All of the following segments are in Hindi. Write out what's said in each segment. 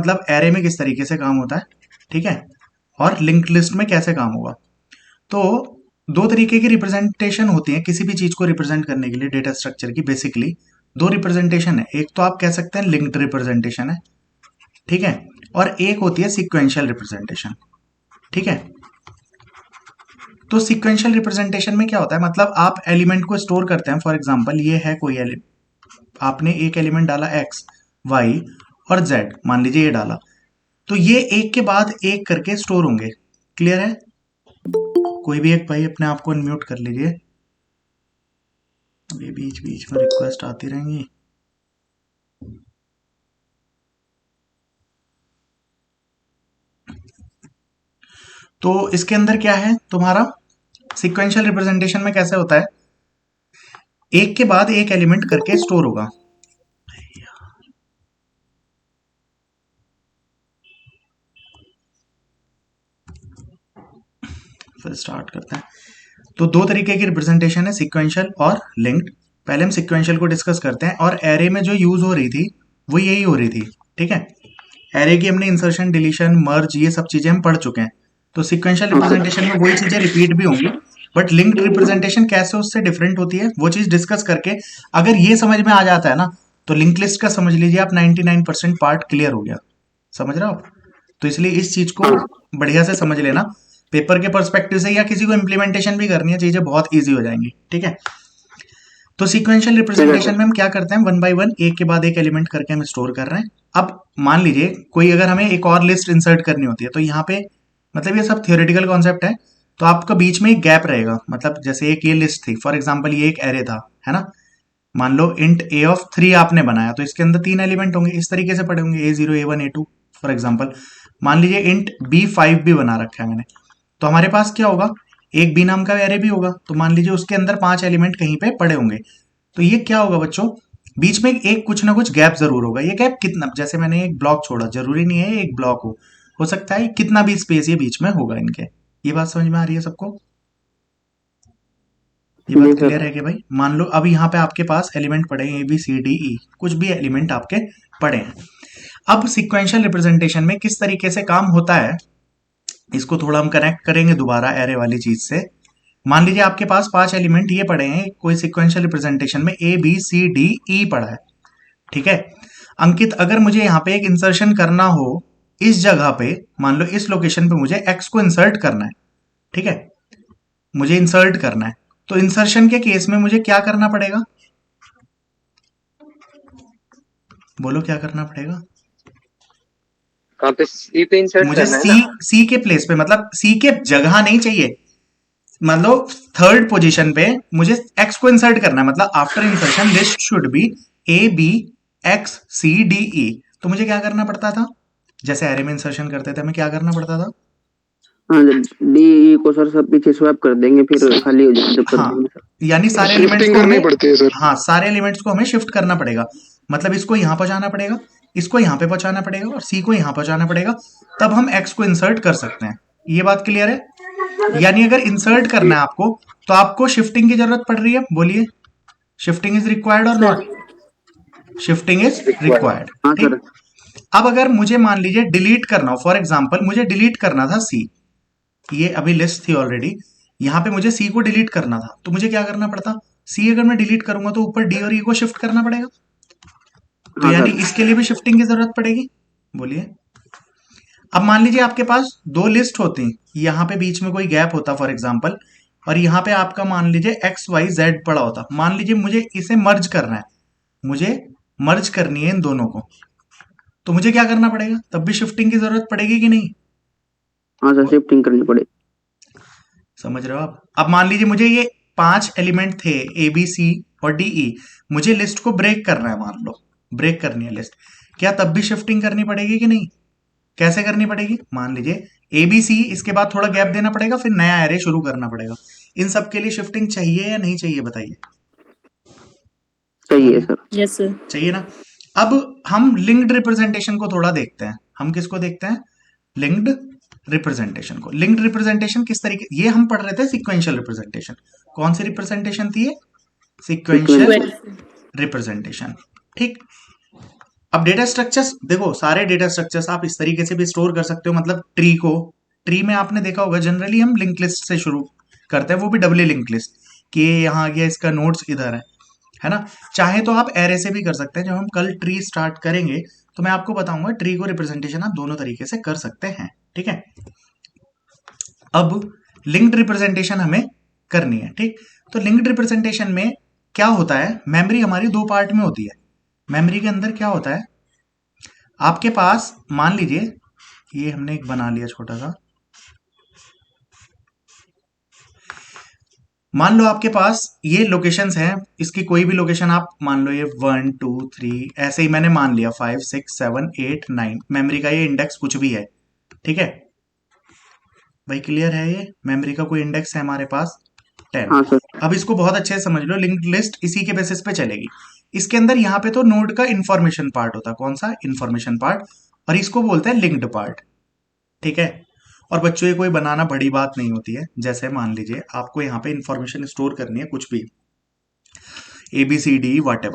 मतलब एरे में किस तरीके से काम होता है, ठीक है, और लिंक्ड लिस्ट में कैसे काम होगा। तो दो तरीके की रिप्रेजेंटेशन होती है किसी भी चीज को रिप्रेजेंट करने के लिए डेटा स्ट्रक्चर की। बेसिकली दो रिप्रेजेंटेशन है, एक तो आप कह सकते हैं लिंक्ड रिप्रेजेंटेशन है, ठीक है, और एक होती है सीक्वेंशियल रिप्रेजेंटेशन, ठीक है। तो सीक्वेंशियल रिप्रेजेंटेशन में क्या होता है, मतलब आप एलिमेंट को स्टोर करते हैं। फॉर एग्जांपल ये है कोई एलिमेंट, आपने एक एलिमेंट डाला एक्स वाई और जेड, मान लीजिए ये डाला, तो ये एक के बाद एक करके स्टोर होंगे। क्लियर है? कोई भी एक भाई अपने आप को अनम्यूट कर लीजिए, ये बीच बीच में रिक्वेस्ट आती रहेंगी। तो इसके अंदर क्या है तुम्हारा, सीक्वेंशियल रिप्रेजेंटेशन में कैसे होता है, एक के बाद एक एलिमेंट करके स्टोर होगा। फिर स्टार्ट करते हैं। तो दो तरीके की रिप्रेजेंटेशन है, सीक्वेंशियल और लिंक्ड। पहले हम सीक्वेंशियल को डिस्कस करते हैं। और एरे में जो यूज हो रही थी वो यही हो रही थी, ठीक है। एरे की हमने इंसर्शन, डिलीशन, मर्ज, ये सब चीजें हम पढ़ चुके हैं। तो सीक्वेंशियल रिप्रेजेंटेशन में वही चीजें रिपीट भी होंगी, बट लिंक्ड रिप्रेजेंटेशन कैसे उससे डिफरेंट होती है वो चीज डिस्कस करके अगर ये समझ में आ जाता है ना, तो लिंक लिस्ट का समझ लीजिए आप 99% पार्ट क्लियर हो गया। समझ रहे हो आप? तो इसलिए इस चीज को बढ़िया से समझ लेना। पेपर के पर्सपेक्टिव से या किसी को इम्प्लीमेंटेशन भी करनी है, चीजें बहुत ईजी हो जाएंगी, ठीक है। तो सीक्वेंशियल रिप्रेजेंटेशन में हम क्या करते हैं, वन बाय वन एक के बाद एक एलिमेंट करके हम स्टोर कर रहे हैं। अब मान लीजिए कोई अगर हमें एक और लिस्ट इंसर्ट करनी होती है, तो यहाँ पे मतलब ये सब थियोरेटिकल कॉन्सेप्ट है, तो आपका बीच में एक गैप रहेगा। मतलब जैसे एक ये लिस्ट थी, फॉर एग्जाम्पल ये एक एरे था, है ना। मान लो इंट ए ऑफ 3 आपने बनाया, तो इसके अंदर 3 एलिमेंट होंगे, इस तरीके से पड़े होंगे, A0 A1 A2 for example. मान लीजिए इंट B5 भी बना रखा है मैंने, तो हमारे पास क्या होगा, एक बी नाम का एरे भी होगा, तो मान लीजिए उसके अंदर 5 एलिमेंट कहीं पे पड़े होंगे। तो ये क्या होगा बच्चों, बीच में एक कुछ ना कुछ गैप जरूर होगा। ये गैप कितना, जैसे मैंने एक ब्लॉक छोड़ा, जरूरी नहीं है एक ब्लॉक हो सकता है कितना भी स्पेस ये बीच में होगा इनके। ये बात समझ में आ रही है सबको? ये बात क्लियर है कि भाई, मान लो अब यहाँ पे आपके पास एलिमेंट पड़े हैं ABCDE, कुछ भी एलिमेंट आपके पड़े हैं। अब सिक्वेंशियल रिप्रेजेंटेशन में किस तरीके से काम होता है, इसको थोड़ा हम कनेक्ट करेंगे दोबारा एरे वाली चीज से। मान लीजिए आपके पास 5 एलिमेंट ये पड़े हैं, कोई सिक्वेंशियल रिप्रेजेंटेशन में ABCDE पड़ा है, ठीक है। अंकित, अगर मुझे यहाँ पे एक इंसर्शन करना हो इस जगह पे, मान लो इस लोकेशन पे मुझे एक्स को इंसर्ट करना है, ठीक है, मुझे इंसर्ट करना है, तो इंसर्शन के केस में मुझे क्या करना पड़ेगा, बोलो क्या करना पड़ेगा? कहाँ पे सी पे इंसर्ट मुझे करना है सी, ना। सी के प्लेस पे, मतलब सी के जगह नहीं चाहिए, मतलब थर्ड पोजीशन पे मुझे एक्स को इंसर्ट करना है। मतलब after insertion list should be ABXCDE। तो मुझे क्या करना पड़ता था, जैसे एरे में इंसर्शन करते थे हमें क्या करना पड़ता था, हाँ, डी को सर सब पीछे स्वैप कर देंगे, फिर खाली हो जाए जब कर हाँ, देंगे सर। यानी सारे एलिमेंट्स शिफ्टिंग को करनी हमें, पड़ती है सर। हाँ सारे एलिमेंट्स को हमें शिफ्ट करना पड़ेगा। मतलब इसको यहाँ पहुंचाना पड़ेगा, इसको यहाँ पे पहुंचाना पड़ेगा और सी को यहाँ पहुंचाना पड़ेगा, तब हम एक्स को इंसर्ट कर सकते हैं। ये बात क्लियर है? यानी अगर इंसर्ट करना है आपको, तो आपको शिफ्टिंग की जरूरत पड़ रही है, बोलिए शिफ्टिंग इज रिक्वायर्ड और नॉट? शिफ्टिंग इज रिक्वायर्ड, हाँ ठीक। सर। अब अगर मुझे मान लीजिए डिलीट करना हो, फॉर एग्जाम्पल मुझे डिलीट करना था सी, ये अभी लिस्ट थी ऑलरेडी, यहाँ पे मुझे सी को डिलीट करना था, तो मुझे क्या करना पड़ता, सी अगर मैं डिलीट करूंगा तो ऊपर डी और ई को शिफ्ट करना पड़ेगा, तो हाँ यानी सर। इसके लिए भी शिफ्टिंग की जरूरत पड़ेगी। बोलिए, अब मान लीजिए आपके पास दो लिस्ट होती, यहाँ पे बीच में कोई गैप होता फॉर एग्जाम्पल, और यहाँ पे आपका मान लीजिए XYZ पड़ा होता। मान लीजिए मुझे इसे मर्ज करना है, मुझे मर्ज करनी है इन दोनों को, तो मुझे क्या करना पड़ेगा, तब भी शिफ्टिंग की जरूरत पड़ेगी कि नहीं? हाँ सर, शिफ्टिंग करनी पड़ेगी। समझ रहे हो आप? अब मान लीजिए मुझे ये 5 एलिमेंट थे ABC और DE, मुझे लिस्ट को ब्रेक करना है, मान लो ब्रेक करनी है लिस्ट, क्या तब भी शिफ्टिंग करनी पड़ेगी कि नहीं? कैसे करनी पड़ेगी, मान लीजिए ABC, इसके बाद थोड़ा गैप देना पड़ेगा, फिर नया एरे शुरू करना पड़ेगा। इन सब के लिए शिफ्टिंग चाहिए या नहीं चाहिए, बताइए? चाहिए सर। Yes sir. चाहिए ना। अब हम लिंक्ड रिप्रेजेंटेशन को थोड़ा देखते हैं। हम किसको देखते हैं, लिंक्ड रिप्रेजेंटेशन को। लिंक्ड रिप्रेजेंटेशन किस तरीके, ये हम पढ़ रहे थे सीक्वेंशियल रिप्रेजेंटेशन। कौन सी रिप्रेजेंटेशन थी ये, सीक्वेंशियल रिप्रेजेंटेशन, ठीक। अब डेटा स्ट्रक्चर्स देखो, सारे डेटा स्ट्रक्चर्स आप इस तरीके से भी स्टोर कर सकते हो, मतलब ट्री में आपने देखा होगा जनरली हम लिंक लिस्ट से शुरू करते हैं, वो भी डबली लिंक लिस्ट, कि ये यहाँ आ गया, इसका नोड्स इधर है ना। चाहे तो आप एरे से भी कर सकते हैं। जब हम कल ट्री स्टार्ट करेंगे तो मैं आपको बताऊंगा ट्री को रिप्रेजेंटेशन आप दोनों तरीके से कर सकते हैं, ठीक है। अब लिंक्ड रिप्रेजेंटेशन हमें करनी है, ठीक। तो लिंक्ड रिप्रेजेंटेशन में क्या होता है, मेमोरी हमारी दो पार्ट में होती है। मेमोरी के अंदर क्या होता है, आपके पास मान लीजिए ये हमने एक बना लिया छोटा सा, मान लो आपके पास ये लोकेशंस हैं, इसकी कोई भी लोकेशन आप मान लो, ये 1 2 3 ऐसे ही मैंने मान लिया, 5 6 7 8 9 मेमोरी का ये इंडेक्स कुछ भी है, ठीक है भाई, क्लियर है। ये मेमोरी का कोई इंडेक्स है हमारे पास 10। हाँ सर। अब इसको बहुत अच्छे से समझ लो, लिंक्ड लिस्ट इसी के बेसिस पे चलेगी। इसके अंदर यहाँ पे तो नोड का इंफॉर्मेशन पार्ट होता है, कौन सा, इंफॉर्मेशन पार्ट, और इसको बोलते हैं लिंक्ड पार्ट, ठीक है। और बच्चों ये कोई बनाना बड़ी बात नहीं होती है। जैसे मान लीजिए आपको यहाँ पे इंफॉर्मेशन स्टोर करनी है, कुछ भी ABCD वॉट,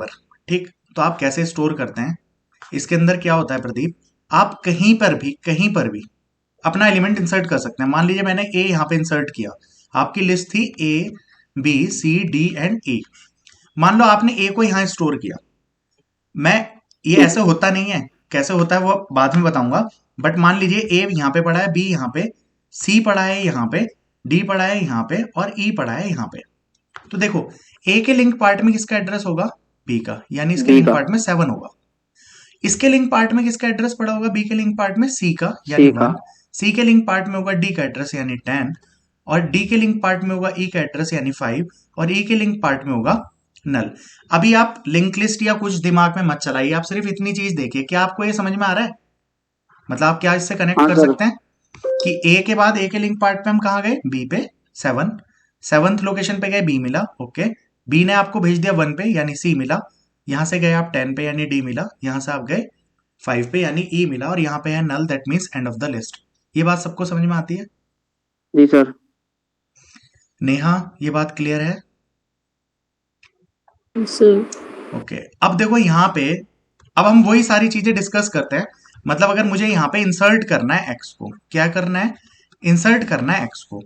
ठीक। तो आप कैसे स्टोर करते हैं, इसके अंदर क्या होता है प्रदीप, आप कहीं पर भी अपना एलिमेंट इंसर्ट कर सकते हैं। मान लीजिए मैंने ए यहाँ पे इंसर्ट किया, आपकी लिस्ट थी ABCD एंड E। मान लो आपने ए को यहाँ स्टोर किया, मैं ये ऐसे होता नहीं है, कैसे होता है वो बाद में बताऊंगा। बट मान लीजिए ए यहाँ पे पड़ा है, बी यहाँ पे, सी पड़ा है यहाँ पे, डी पड़ा है यहाँ पे, और ई पड़ा है यहाँ पे। तो देखो ए के लिंक पार्ट में किसका एड्रेस होगा, बी का, यानी इसके बी लिंक का। पार्ट में 7 होगा। इसके लिंक पार्ट में किसका एड्रेस पड़ा होगा, बी के लिंक पार्ट में सी का, यानी सी का। 1। सी के लिंक पार्ट में होगा डी का एड्रेस यानी 10, और डी के लिंक पार्ट में होगा ई का एड्रेस यानी 5, और ई के लिंक पार्ट में होगा नल। अभी आप लिंक लिस्ट या कुछ दिमाग में मत चलाइए, आप सिर्फ इतनी चीज देखिए, क्या आपको ये समझ में आ रहा है, मतलब आप क्या इससे कनेक्ट हाँ कर सर। सकते हैं कि ए के बाद ए के लिंक पार्ट पे हम कहाँ गए, बी पे, 7, 7th लोकेशन पे गए, बी मिला, ओके। बी ने आपको भेज दिया 1 पे यानी सी मिला, यहां से गए आप 10 पे यानी डी मिला, यहां से आप गए 5 पे यानी ई मिला, और यहाँ पे है null, that means end of the list. ये बात सबको समझ में आती है। जी सर। नेहा ये बात क्लियर है, सर। ओके। अब देखो यहाँ पे, अब हम वही सारी चीजें डिस्कस करते हैं। मतलब अगर मुझे यहाँ पे इंसर्ट करना है एक्स को, क्या करना है, इंसर्ट करना है एक्स को,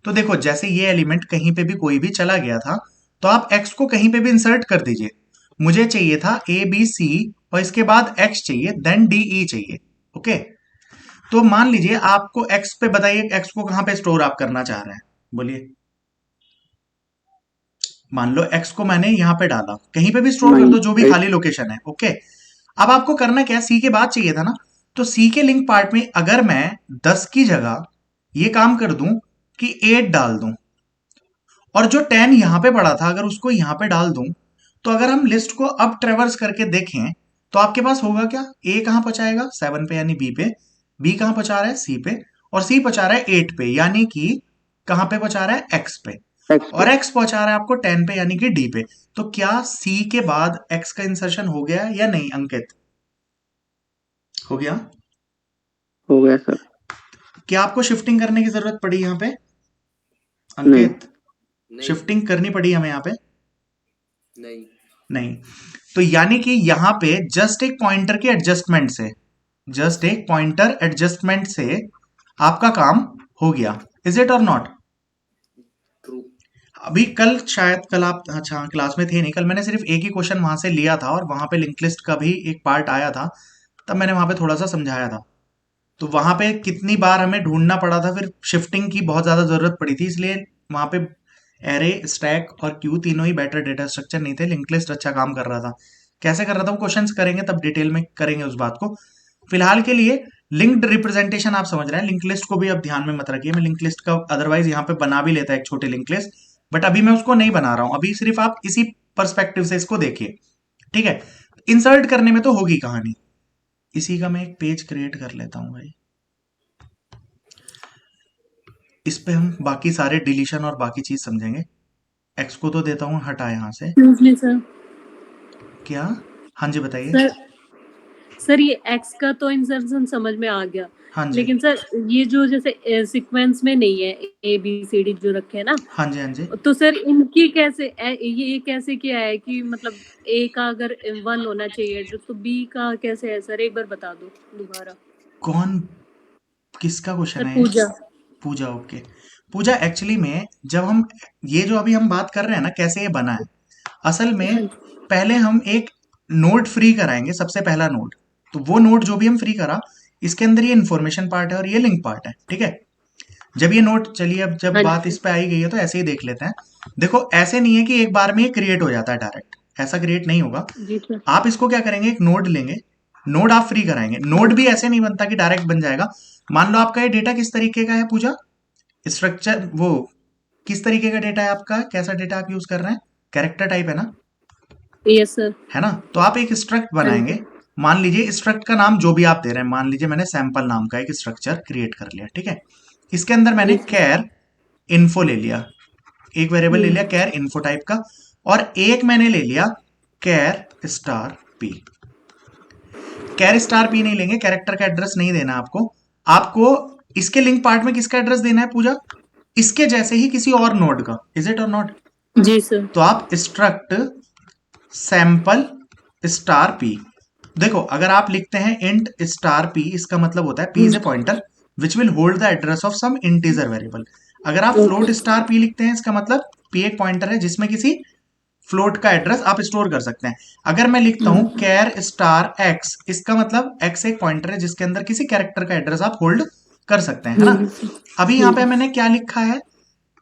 तो देखो जैसे ये एलिमेंट कहीं पे भी कोई भी चला गया था, तो आप एक्स को कहीं पे भी इंसर्ट कर दीजिए। मुझे चाहिए था ABC, और इसके बाद एक्स चाहिए, देन DE चाहिए, ओके। तो मान लीजिए आपको एक्स पे बताइए, एक्स को कहां पे स्टोर आप करना चाह रहे हैं, बोलिए। मान लो एक्स को मैंने यहां पे डाला, कहीं पे भी स्टोर कर दो, जो भी 9 खाली लोकेशन है, ओके। अब आपको करना क्या है, सी के बाद चाहिए था ना, तो सी के लिंक पार्ट में अगर मैं 10 की जगह ये काम कर दूं कि 8 डाल दूं, और जो 10 यहां पे पड़ा था अगर उसको यहां पे डाल दूं, तो अगर हम लिस्ट को अब ट्रेवर्स करके देखें तो आपके पास होगा क्या, ए कहां पहुंचाएगा 7 पे यानी बी पे, बी कहां पहुंचा रहा है सी पे, और सी पहुंचा रहा है 8 पे यानी कि कहां पे पहुंचा रहा है एक्स पे, एक्स और पे। एक्स पहुंचा रहा है आपको 10 पे यानी कि डी पे। तो क्या सी के बाद एक्स का इंसर्शन हो गया या नहीं अंकित, हो गया। हो गया सर। क्या आपको शिफ्टिंग करने की जरूरत पड़ी यहाँ पे नहीं। अंकित, शिफ्टिंग करनी पड़ी हमें यहाँ पे, नहीं। नहीं। तो यानी कि यहाँ पे जस्ट एक पॉइंटर के एडजस्टमेंट से, जस्ट एक पॉइंटर एडजस्टमेंट से आपका काम हो गया, इज इट और नॉट। ट्रू। अभी कल शायद, कल आप अच्छा क्लास में थे नहीं, कल मैंने सिर्फ एक ही क्वेश्चन वहां से लिया था, और वहां पे लिंक लिस्ट का भी एक पार्ट आया था, तब मैंने वहां पे थोड़ा सा समझाया था। तो वहां पे कितनी बार हमें ढूंढना पड़ा था, फिर शिफ्टिंग की बहुत ज्यादा जरूरत पड़ी थी, इसलिए वहां पे एरे, स्टैक और क्यू तीनों ही बेटर डेटा स्ट्रक्चर नहीं थे, लिंक लिस्ट अच्छा काम कर रहा था। कैसे कर रहा था वो क्वेश्चंस करेंगे तब डिटेल में करेंगे उस बात को। फिलहाल के लिए लिंक्ड रिप्रेजेंटेशन आप समझ रहे हैं, लिंक लिस्ट को भी अब ध्यान में मत रखिए, मैं लिंक लिस्ट का अदरवाइज यहाँ पे बना भी लेता है एक छोटे लिंक लिस्ट, बट अभी मैं उसको नहीं बना रहा हूं, अभी सिर्फ आप इसी पर्सपेक्टिव से इसको देखिए, ठीक है। इंसर्ट करने में तो होगी कहानी, इसी का मैं एक पेज क्रिएट कर लेता हूं भाई, इस पे हम बाकी सारे डिलीशन और बाकी चीज समझेंगे। एक्स को तो देता हूं हटा यहां से, एक्सक्यूज मी सर। क्या, हाँ जी बताइए। सर सर ये एक्स का तो इंसर्शन समझ में आ गया, हाँ जी, लेकिन सर ये जो जैसे सीक्वेंस में नहीं है ए बी सी डी जो रखे हैं ना, हाँ जी, हाँ जी। तो सर इनकी कैसे ये कैसे किया है कि मतलब ए का अगर 1 होना चाहिए एड्रेस तो बी का कैसे है सर, एक बार बता दो दोबारा। कौन, किसका क्वेश्चन सर है ये? पूजा। पूजा, ओके। पूजा एक्चुअली में जब हम ये जो अभी हम बात कर रहे हैं ना कैसे ये बना है, असल में हाँ पहले हम एक नोड फ्री कराएंगे, सबसे पहला नोड। तो वो नोड जो भी हम फ्री करा, इसके अंदर ये इन्फॉर्मेशन पार्ट है और ये लिंक पार्ट है, ठीक है। जब ये नोड, चलिए अब जब हाँ बात जी इस पे आई गई है तो ऐसे ही देख लेते हैं। देखो ऐसे नहीं है कि एक बार में ये क्रिएट हो जाता है डायरेक्ट, ऐसा क्रिएट नहीं होगा। जी सर। आप इसको क्या करेंगे, एक नोड लेंगे, नोड आप फ्री कराएंगे। नोड भी ऐसे नहीं बनता कि डायरेक्ट बन जाएगा। मान लो आपका ये डेटा किस तरीके का है पूजा, स्ट्रक्चर, वो किस तरीके का डेटा है आपका, कैसा डेटा आप यूज कर रहे हैं, कैरेक्टर टाइप है ना, यस सर। है ना। तो आप एक स्ट्रक्ट हाँ बनाएंगे। जी मान लीजिए स्ट्रक्ट का नाम जो भी आप दे रहे हैं, मान लीजिए मैंने सैंपल नाम का एक स्ट्रक्चर क्रिएट कर लिया, ठीक है। इसके अंदर मैंने जी सर। कैर इन्फो ले लिया, एक वेरिएबल ले लिया कैर इन्फो टाइप का, और एक मैंने ले लिया कैर स्टार पी। कैर स्टार पी नहीं लेंगे, कैरेक्टर का एड्रेस नहीं देना आपको। आपको इसके लिंक पार्ट में किसका एड्रेस देना है पूजा, इसके जैसे ही किसी और नोड का, इज इट और नॉट। जी सर। तो आप स्ट्रक्ट सैंपल स्टार पी, देखो अगर आप लिखते हैं इंट स्टार पी, इसका मतलब होता है P is a pointer which will hold the address of some integer variable. अगर आप फ्लोट स्टार पी लिखते हैं, इसका मतलब पी एक पॉइंटर है जिसमें किसी फ्लोट का एड्रेस आप स्टोर कर सकते हैं। अगर मैं लिखता हूं कैर स्टार एक्स, इसका मतलब एक्स एक पॉइंटर है जिसके अंदर किसी कैरेक्टर का एड्रेस आप होल्ड कर सकते हैं, है ना। अभी यहां पे मैंने क्या लिखा है,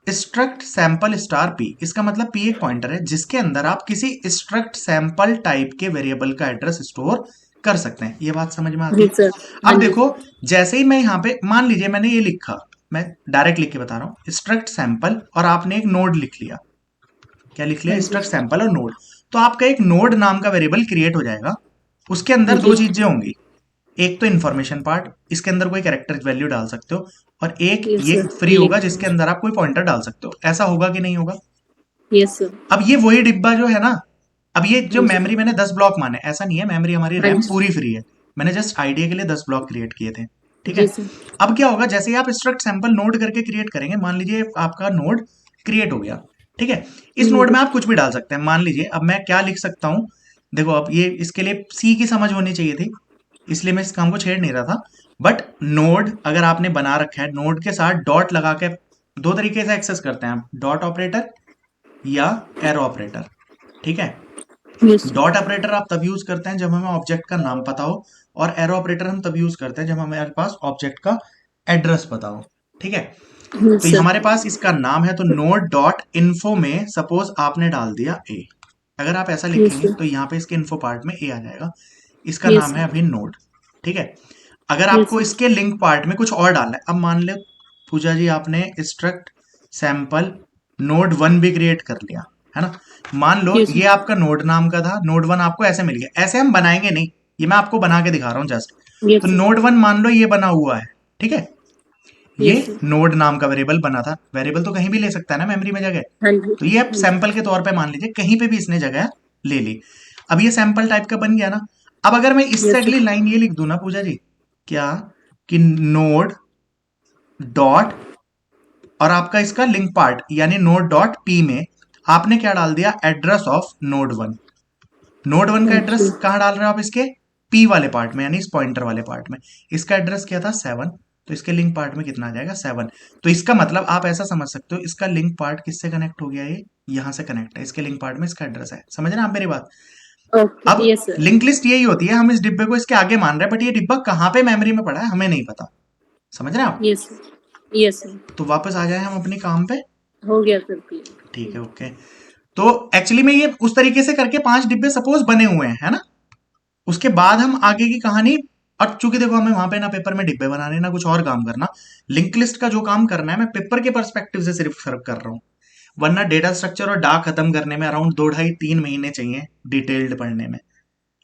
स्ट्रक्ट सैंपल स्टार पी, इसका मतलब पी एक पॉइंटर है जिसके अंदर आप किसी स्ट्रक्ट सैंपल टाइप के वेरिएबल का एड्रेस स्टोर कर सकते हैं। ये बात समझ में आती जी है। सर। हाँ अब जी देखो जैसे ही मैं यहाँ पे मान लीजिए मैंने ये लिखा, मैं डायरेक्ट लिख के बता रहा हूँ, स्ट्रक्ट सैंपल और आपने एक नोड लिख लिया, क्या लिख लिया, हाँ जी स्ट्रक्ट सैंपल और नोड। तो आपका एक नोड नाम का वेरिएबल क्रिएट हो जाएगा। उसके अंदर दो चीजें होंगी, एक तो इन्फॉर्मेशन पार्ट, इसके अंदर कोई कैरेक्टर वैल्यू डाल सकते हो, और एक यस ये सर। फ्री होगा जिसके अंदर आप कोई पॉइंटर डाल सकते हो। ऐसा होगा कि नहीं होगा। Yes sir. अब ये वही डिब्बा जो है ना, अब ये जो हाँ जी मेमोरी मैंने 10 ब्लॉक माने, ऐसा नहीं है, मेमोरी हमारी हाँ रैम जी पूरी फ्री है, मैंने जस्ट आइडिया के लिए 10 ब्लॉक क्रिएट किए थे, ठीक जी है। सर। अब क्या होगा, जैसे ही आप स्ट्रक्ट सैंपल नोड करके क्रिएट करेंगे, मान लीजिए आपका नोड क्रिएट हो गया, ठीक है। इस नोड में आप कुछ भी डाल सकते हैं। मान लीजिए अब मैं क्या लिख सकता हूं, देखो अब ये इसके लिए सी की समझ होनी चाहिए थी, इसलिए मैं इस काम को छेड़ नहीं रहा था। बट नोड अगर आपने बना रखा है, नोड के साथ डॉट लगा के दो तरीके से एक्सेस करते हैं आप, डॉट ऑपरेटर या एरो ऑपरेटर, ठीक है। Yes sir. डॉट ऑपरेटर आप तब यूज करते हैं जब हमें ऑब्जेक्ट का नाम पता हो, और एरो ऑपरेटर हम तब यूज करते हैं जब हमारे पास ऑब्जेक्ट का एड्रेस पता हो, ठीक है। यस तो ये सर। हमारे पास इसका नाम है, तो नोड डॉट इन्फो में सपोज आपने डाल दिया ए, अगर आप ऐसा यस लिखेंगे सर। तो यहाँ पे इसके इन्फो पार्ट में ए आ जाएगा, इसका यस नाम है सर। अभी नोड, ठीक है। अगर यस आपको सर। इसके लिंक पार्ट में कुछ और डालना है, अब मान लो पूजा जी आपने स्ट्रक्ट सैंपल नोड 1 भी क्रिएट कर लिया, है ना। मान लो यस ये सर। आपका नोड नाम का था, नोड 1 आपको ऐसे मिल गया, ऐसे हम बनाएंगे नहीं, ये मैं आपको बना के दिखा रहा हूँ जस्ट। तो यस सर। नोड 1 मान लो ये बना हुआ है, ठीक है। ये यस सर। नोड नाम का वेरिएबल बना था, वेरिएबल तो कहीं भी ले सकता है ना मेमोरी में जगह, हाँ जी तो ये हाँ जी सैंपल के तौर पे मान लीजिए कहीं पे भी इसने जगह ले ली। अब ये सैंपल टाइप का बन गया ना। अब अगर मैं इससे यस अगली सर। लाइन ये लिख दूं ना पूजा जी, क्या, कि नोड डॉट और आपका इसका लिंक पार्ट यानी नोड डॉट पी में आपने क्या डाल दिया, एड्रेस ऑफ नोड 1। नोड 1 का एड्रेस अच्छा। कहां डाल रहे हो आप, इसके पी वाले पार्ट में यानी इस पॉइंटर वाले पार्ट में। इसका एड्रेस क्या था 7, तो इसके लिंक पार्ट में कितना आ जाएगा 7। तो इसका मतलब आप ऐसा समझ सकते हो, इसका लिंक पार्ट किससे कनेक्ट हो गया, ये यहां से कनेक्ट है, इसके लिंक पार्ट में इसका एड्रेस है। समझ रहे हैं आप मेरी बात। ओके अब यस सर। लिंक लिस्ट यही होती है, हम इस डिब्बे को इसके आगे मान रहे हैं, बट ये डिब्बा कहां पे मेमोरी में पड़ा है हमें नहीं पता। समझ रहे हैं आप। Yes sir. Yes sir. तो वापस आ जाए हम अपनी काम पे, हो गया सर क्लियर। ठीक है, ओके। तो एक्चुअली में ये उस तरीके से करके 5 डिब्बे सपोज बने हुए हैं, है ना। उसके बाद हम आगे की कहानी, और चूंकि देखो हमें वहां पे ना पेपर में डिब्बे बनाने ना कुछ और काम करना, लिंक लिस्ट का जो काम करना है मैं पेपर के पर्सपेक्टिव से सिर्फ सर्व कर रहा हूँ, वरना डेटा स्ट्रक्चर और डाक खत्म करने में अराउंड 2 ढाई 3 महीने चाहिए डिटेल्ड पढ़ने में,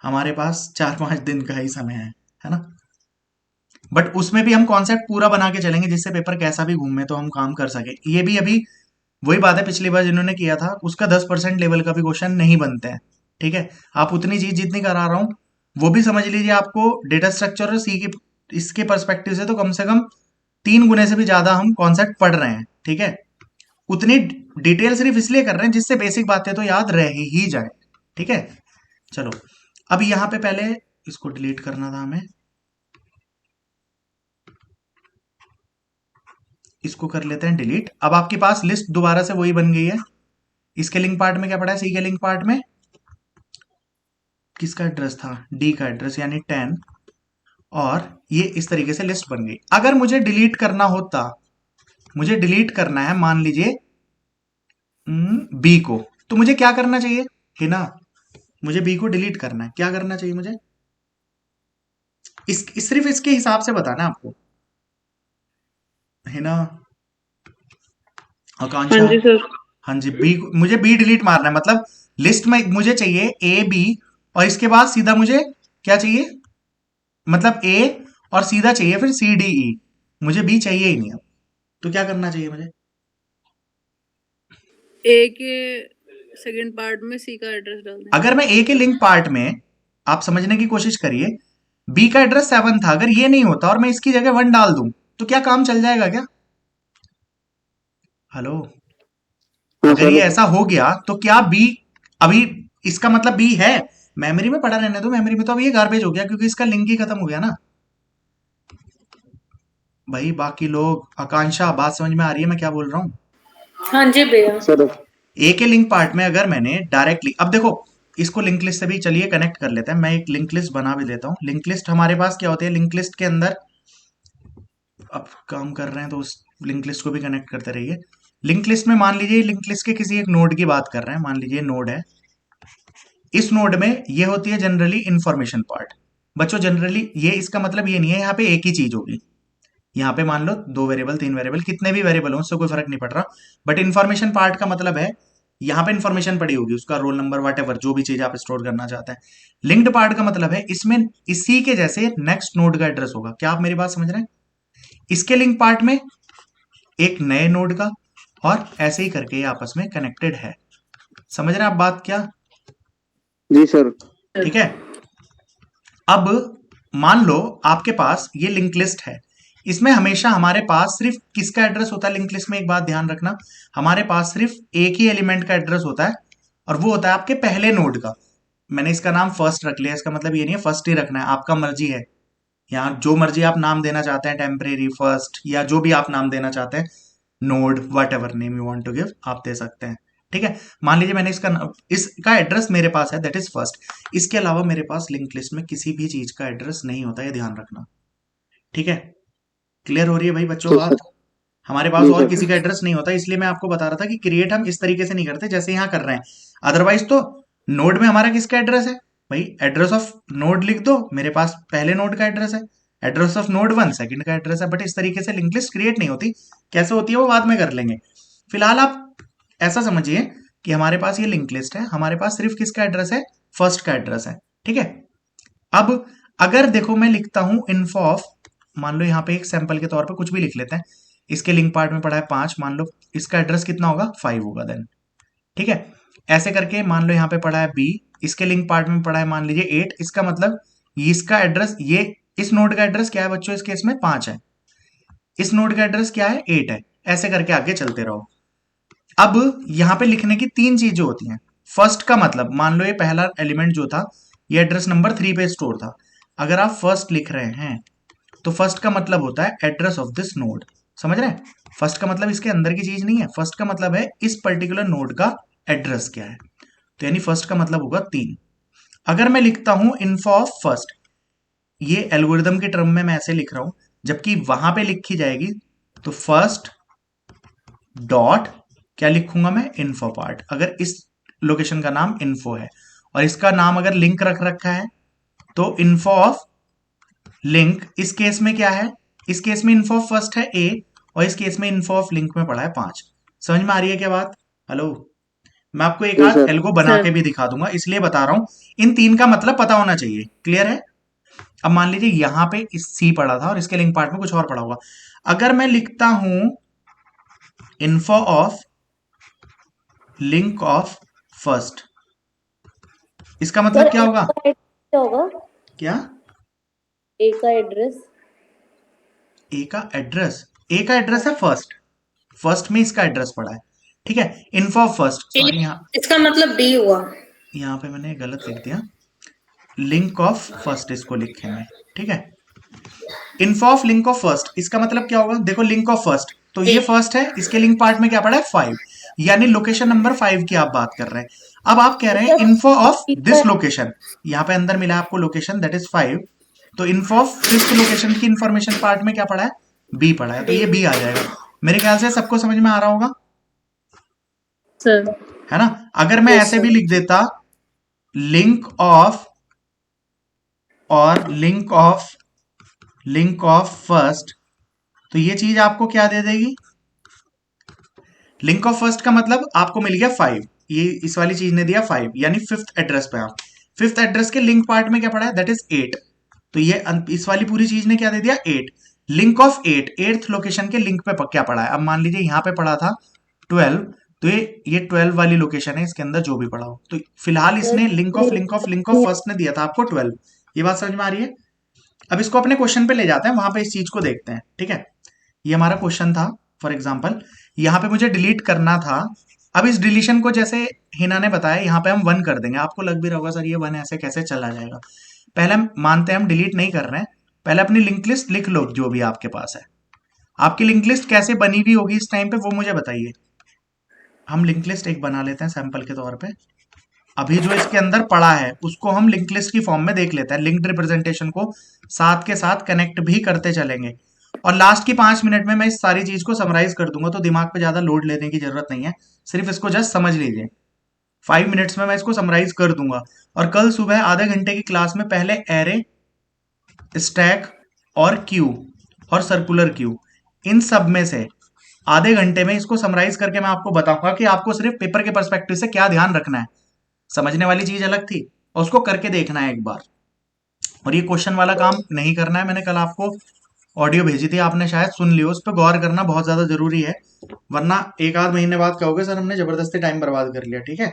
हमारे पास 4-5 दिन का ही समय है ना। बट उसमें भी हम कॉन्सेप्ट पूरा बना के चलेंगे जिससे पेपर कैसा भी घूमे तो हम काम कर सके। ये भी अभी वही बात है, पिछली बार जिन्होंने किया था उसका 10% लेवल का भी क्वेश्चन नहीं बनते हैं, ठीक है। आप उतनी चीज जितनी करा रहा हूं वो भी समझ लीजिए आपको डेटा स्ट्रक्चर और सी की इसके पर्सपेक्टिव से तो कम से कम 3 गुने से भी ज्यादा हम कॉन्सेप्ट पढ़ रहे हैं, ठीक है। उतनी डिटेल सिर्फ इसलिए कर रहे हैं जिससे बेसिक बातें तो याद रह ही जाए, ठीक है। चलो अब यहां पे पहले इसको डिलीट करना था हमें, इसको कर लेते हैं डिलीट। अब आपके पास लिस्ट दोबारा से वही बन गई है। इसके लिंक पार्ट में क्या पड़ा है, सी के लिंक पार्ट में किसका एड्रेस था, डी का एड्रेस यानी 10, और ये इस तरीके से लिस्ट बन गई। अगर मुझे डिलीट करना होता, मुझे डिलीट करना है मान लीजिए बी को, तो मुझे क्या करना चाहिए, है ना, मुझे बी को डिलीट करना है, क्या करना चाहिए मुझे, सिर्फ इसके हिसाब से बताना है आपको, है ना आकांक्षा। हाँ जी सर। हाँ जी, बी मुझे बी डिलीट मारना है, मतलब लिस्ट में मुझे चाहिए ए बी और इसके बाद सीधा मुझे क्या चाहिए, मतलब ए और सीधा चाहिए फिर सी डी ई, मुझे बी चाहिए ही नहीं अब, तो क्या करना चाहिए मुझे, ए के सेकंड पार्ट में सी का एड्रेस डाल दें। अगर मैं ए के लिंक पार्ट में, आप समझने की कोशिश करिए, बी का एड्रेस 7 था, अगर ये नहीं होता और मैं इसकी जगह 1 डाल दूं तो क्या काम चल जाएगा क्या, हेलो, हाँ अगर ये सर। ऐसा हो गया तो क्या बी, अभी इसका मतलब बी है, मेमोरी में पड़ा रहने दो, मेमोरी में तो अब ये गार्बेज हो गया क्योंकि इसका लिंक ही खत्म हो गया ना। भाई बाकी लोग, आकांक्षा बात समझ में आ रही है मैं क्या बोल रहा हूँ, हाँ जी भैया। सर ए के लिंक पार्ट में अगर मैंने डायरेक्टली, अब देखो इसको लिंक लिस्ट से भी चलिए कनेक्ट कर लेते हैं, मैं एक लिंक लिस्ट बना भी देता हूँ। लिंक लिस्ट हमारे पास क्या होती है, लिंक लिस्ट के अंदर अब काम कर रहे हैं तो उस लिंक लिस्ट को भी कनेक्ट करते रहिए। लिंक लिस्ट में मान लीजिए, लिंक लिस्ट के किसी एक नोड की बात कर रहे हैं, मान लीजिए नोड है, इस नोड में ये होती है जनरली इंफॉर्मेशन पार्ट। बच्चों जनरली ये इसका मतलब ये नहीं है यहाँ पे एक ही चीज होगी, यहाँ पे मान लो 2 वेरिएबल 3 वेरिएबल कितने भी वेरिएबल हो उससे कोई फर्क नहीं पड़ रहा, बट इन्फॉर्मेशन पार्ट का मतलब है यहाँ पे इन्फॉर्मेशन पड़ी होगी, उसका रोल नंबर वट एवर जो भी चीज आप स्टोर करना चाहते हैं। लिंक्ड पार्ट का मतलब है इसमें इसी के जैसे नेक्स्ट नोड का एड्रेस होगा, क्या आप मेरी बात समझ रहे हैं, इसके लिंक पार्ट में एक नए नोड का, और ऐसे ही करके ये आपस में कनेक्टेड है, समझ रहे हैं आप बात क्या, जी सर। ठीक है। अब मान लो आपके पास ये लिंक लिस्ट है, इसमें हमेशा हमारे पास सिर्फ किसका एड्रेस होता है, लिंक लिस्ट में एक बात ध्यान रखना, हमारे पास सिर्फ एक ही एलिमेंट का एड्रेस होता है और वो होता है आपके पहले नोड का। मैंने इसका नाम फर्स्ट रख लिया, इसका मतलब ये नहीं है फर्स्ट ही रखना है, आपका मर्जी है, यहाँ जो मर्जी आप नाम देना चाहते हैं, टेम्परेरी फर्स्ट या जो भी आप नाम देना चाहते हैं, node whatever name you want to give आप दे सकते हैं, ठीक है। मान लीजिए मैंने इसका एड्रेस मेरे पास है दैट इज फर्स्ट, इसके अलावा मेरे पास लिंक लिस्ट में किसी भी चीज का एड्रेस नहीं होता, ये ध्यान रखना, ठीक है। क्लियर हो रही है भाई बच्चों जी बात, सर। हमारे पास जी और सर। किसी का एड्रेस नहीं होता, इसलिए मैं आपको बता रहा था कि क्रिएट हम इस तरीके से नहीं करते जैसे यहाँ कर रहे हैं, अदरवाइज तो नोड में हमारा किसका एड्रेस है भाई, एड्रेस ऑफ नोड लिख दो, मेरे पास पहले नोड का एड्रेस है, एड्रेस ऑफ नोड 1 सेकंड का एड्रेस है, बट इस तरीके से लिंक लिस्ट क्रिएट नहीं होती, कैसे होती है वो बाद में कर लेंगे। फिलहाल आप ऐसा समझिए कि हमारे पास ये लिंक लिस्ट है, हमारे पास सिर्फ किसका एड्रेस है, फर्स्ट का एड्रेस है, ठीक है। अब अगर देखो मैं लिखता हूं इन्फो ऑफ, मान लो यहाँ पे एक सैंपल के तौर पे कुछ भी लिख लेते हैं, इसके लिंक पार्ट में पड़ा है 5, मान लो इसका एड्रेस कितना होगा 5 होगा देन, ठीक है। ऐसे करके मान लो यहाँ पे पड़ा है बी, इसके लिंक पार्ट में पड़ा है मान लीजिए 8, इसका मतलब इसका एड्रेस, ये इस नोड का एड्रेस क्या है बच्चों, इस केस में 5 है, इस नोड का एड्रेस क्या है 8 है, ऐसे करके आगे चलते रहो। अब यहां पे लिखने की 3 चीजें होती हैं, फर्स्ट का मतलब मान लो ये पहला एलिमेंट जो था ये एड्रेस नंबर 3 पे स्टोर था, अगर आप फर्स्ट लिख रहे हैं तो फर्स्ट का मतलब होता है एड्रेस ऑफ दिस नोड, समझ रहे हैं, फर्स्ट का मतलब इसके अंदर की चीज नहीं है, फर्स्ट का मतलब है इस पर्टिकुलर नोड का एड्रेस क्या है, तो यानी फर्स्ट का मतलब होगा 3। अगर मैं लिखता हूं इन्फो ऑफ फर्स्ट, ये एल्गोरिदम के टर्म में मैं ऐसे लिख रहा हूं, जबकि वहां पे लिखी जाएगी तो फर्स्ट डॉट क्या लिखूंगा मैं, इन्फो पार्ट, अगर इस लोकेशन का नाम इन्फो है और इसका नाम अगर लिंक रख रखा है तो इन्फो ऑफ लिंक, इस केस में क्या है, इस केस में इन्फो ऑफ फर्स्ट है ए और इस केस में इन्फो ऑफ लिंक में पड़ा है 5, समझ में आ रही है क्या बात, हेलो। मैं आपको एक जी आध सर। एल्गो बना के भी दिखा दूंगा, इसलिए बता रहा हूं, इन 3 का मतलब पता होना चाहिए, क्लियर है। अब मान लीजिए यहां पे इस सी पड़ा था और इसके लिंक पार्ट में कुछ और पड़ा होगा, अगर मैं लिखता हूं info of link of first, इसका मतलब क्या होगा, होगा क्या? ए का एड्रेस, ए का एड्रेस, ए का एड्रेस है फर्स्ट में इसका एड्रेस पड़ा है, ठीक है। इन्फो ऑफ फर्स्ट, सॉरी इसका मतलब डी हुआ। यहाँ पे मैंने गलत लिख दिया, लिंक ऑफ फर्स्ट इसको लिखेंगे, ठीक है। Info of link of first, इसका मतलब क्या होगा? देखो लिंक ऑफ फर्स्ट, तो ये फर्स्ट है, इसके लिंक पार्ट में क्या पड़ा है? 5, यानी लोकेशन नंबर 5 की आप बात कर रहे हैं। अब आप कह रहे हैं इन्फो ऑफ दिस लोकेशन, यहाँ पे अंदर मिला आपको लोकेशन दैट इज 5, तो इन्फो ऑफ फिफ्थ लोकेशन की इंफॉर्मेशन पार्ट में क्या पड़ा है? बी पड़ा है, तो ये बी आ जाएगा। मेरे ख्याल से सबको समझ में आ रहा होगा, सर। है ना। अगर मैं ऐसे भी लिख देता लिंक ऑफ और लिंक ऑफ फर्स्ट, तो ये चीज आपको क्या दे देगी? लिंक ऑफ फर्स्ट का मतलब आपको मिल गया 5, ये इस वाली चीज ने दिया 5, यानी फिफ्थ एड्रेस पे आप, फिफ्थ एड्रेस के लिंक पार्ट में क्या पड़ा है? दैट इज 8, तो ये इस वाली पूरी चीज ने क्या दे दिया? 8। लिंक ऑफ 8, 8th लोकेशन के लिंक पे क्या पड़ा है? अब मान लीजिए यहाँ पे पड़ा था 12, तो ये 12 वाली लोकेशन है, इसके अंदर जो भी पड़ा हो, तो फिलहाल इसने लिंक ऑफ फर्स्ट ने दिया था आपको 12। ये बात समझ में आ रही है? अब इसको अपने क्वेश्चन पे ले जाते हैं, वहां पे इस चीज को देखते हैं, ठीक है। ये हमारा क्वेश्चन था, फॉर एग्जाम्पल यहाँ पे मुझे डिलीट करना था। अब इस डिलीशन को जैसे हिना ने बताया, यहाँ पे हम 1 कर देंगे। आपको लग भी रहा होगा सर ये 1 ऐसे कैसे चला जाएगा। पहले हम मानते हैं हम डिलीट नहीं कर रहे हैं, पहले अपनी लिंक लिस्ट लिख लो जो भी आपके पास है। आपकी लिंक लिस्ट कैसे बनी हुई होगी इस टाइम पे वो मुझे बताइए। हम लिंक लिस्ट एक बना लेते हैं सैंपल के तौर पे। अभी जो इसके अंदर पड़ा है उसको हम लिंक लिस्ट की फॉर्म में देख लेते हैं, लिंक्ड रिप्रेजेंटेशन को साथ के साथ कनेक्ट भी करते चलेंगे, और लास्ट की 5 मिनट में मैं इस सारी चीज को समराइज कर दूंगा, तो दिमाग पे ज्यादा लोड लेने की जरूरत नहीं है, सिर्फ इसको जस्ट समझ लीजिए। 5 मिनट्स में मैं इसको समराइज कर दूंगा, और कल सुबह आधे घंटे की क्लास में पहले एरे, स्टैक और क्यू और सर्कुलर क्यू, इन सब में से आधे घंटे में इसको समराइज करके मैं आपको बताऊंगा कि आपको सिर्फ पेपर के पर्सपेक्टिव से क्या ध्यान रखना है। समझने वाली चीज अलग थी, और उसको करके देखना है एक बार, और ये क्वेश्चन वाला काम नहीं करना है। मैंने कल आपको ऑडियो भेजी थी, आपने शायद सुन लियो, उस पर गौर करना बहुत ज्यादा जरूरी है, वरना एक आध महीने बाद कहोगे सर हमने जबरदस्ती टाइम बर्बाद कर लिया, ठीक है।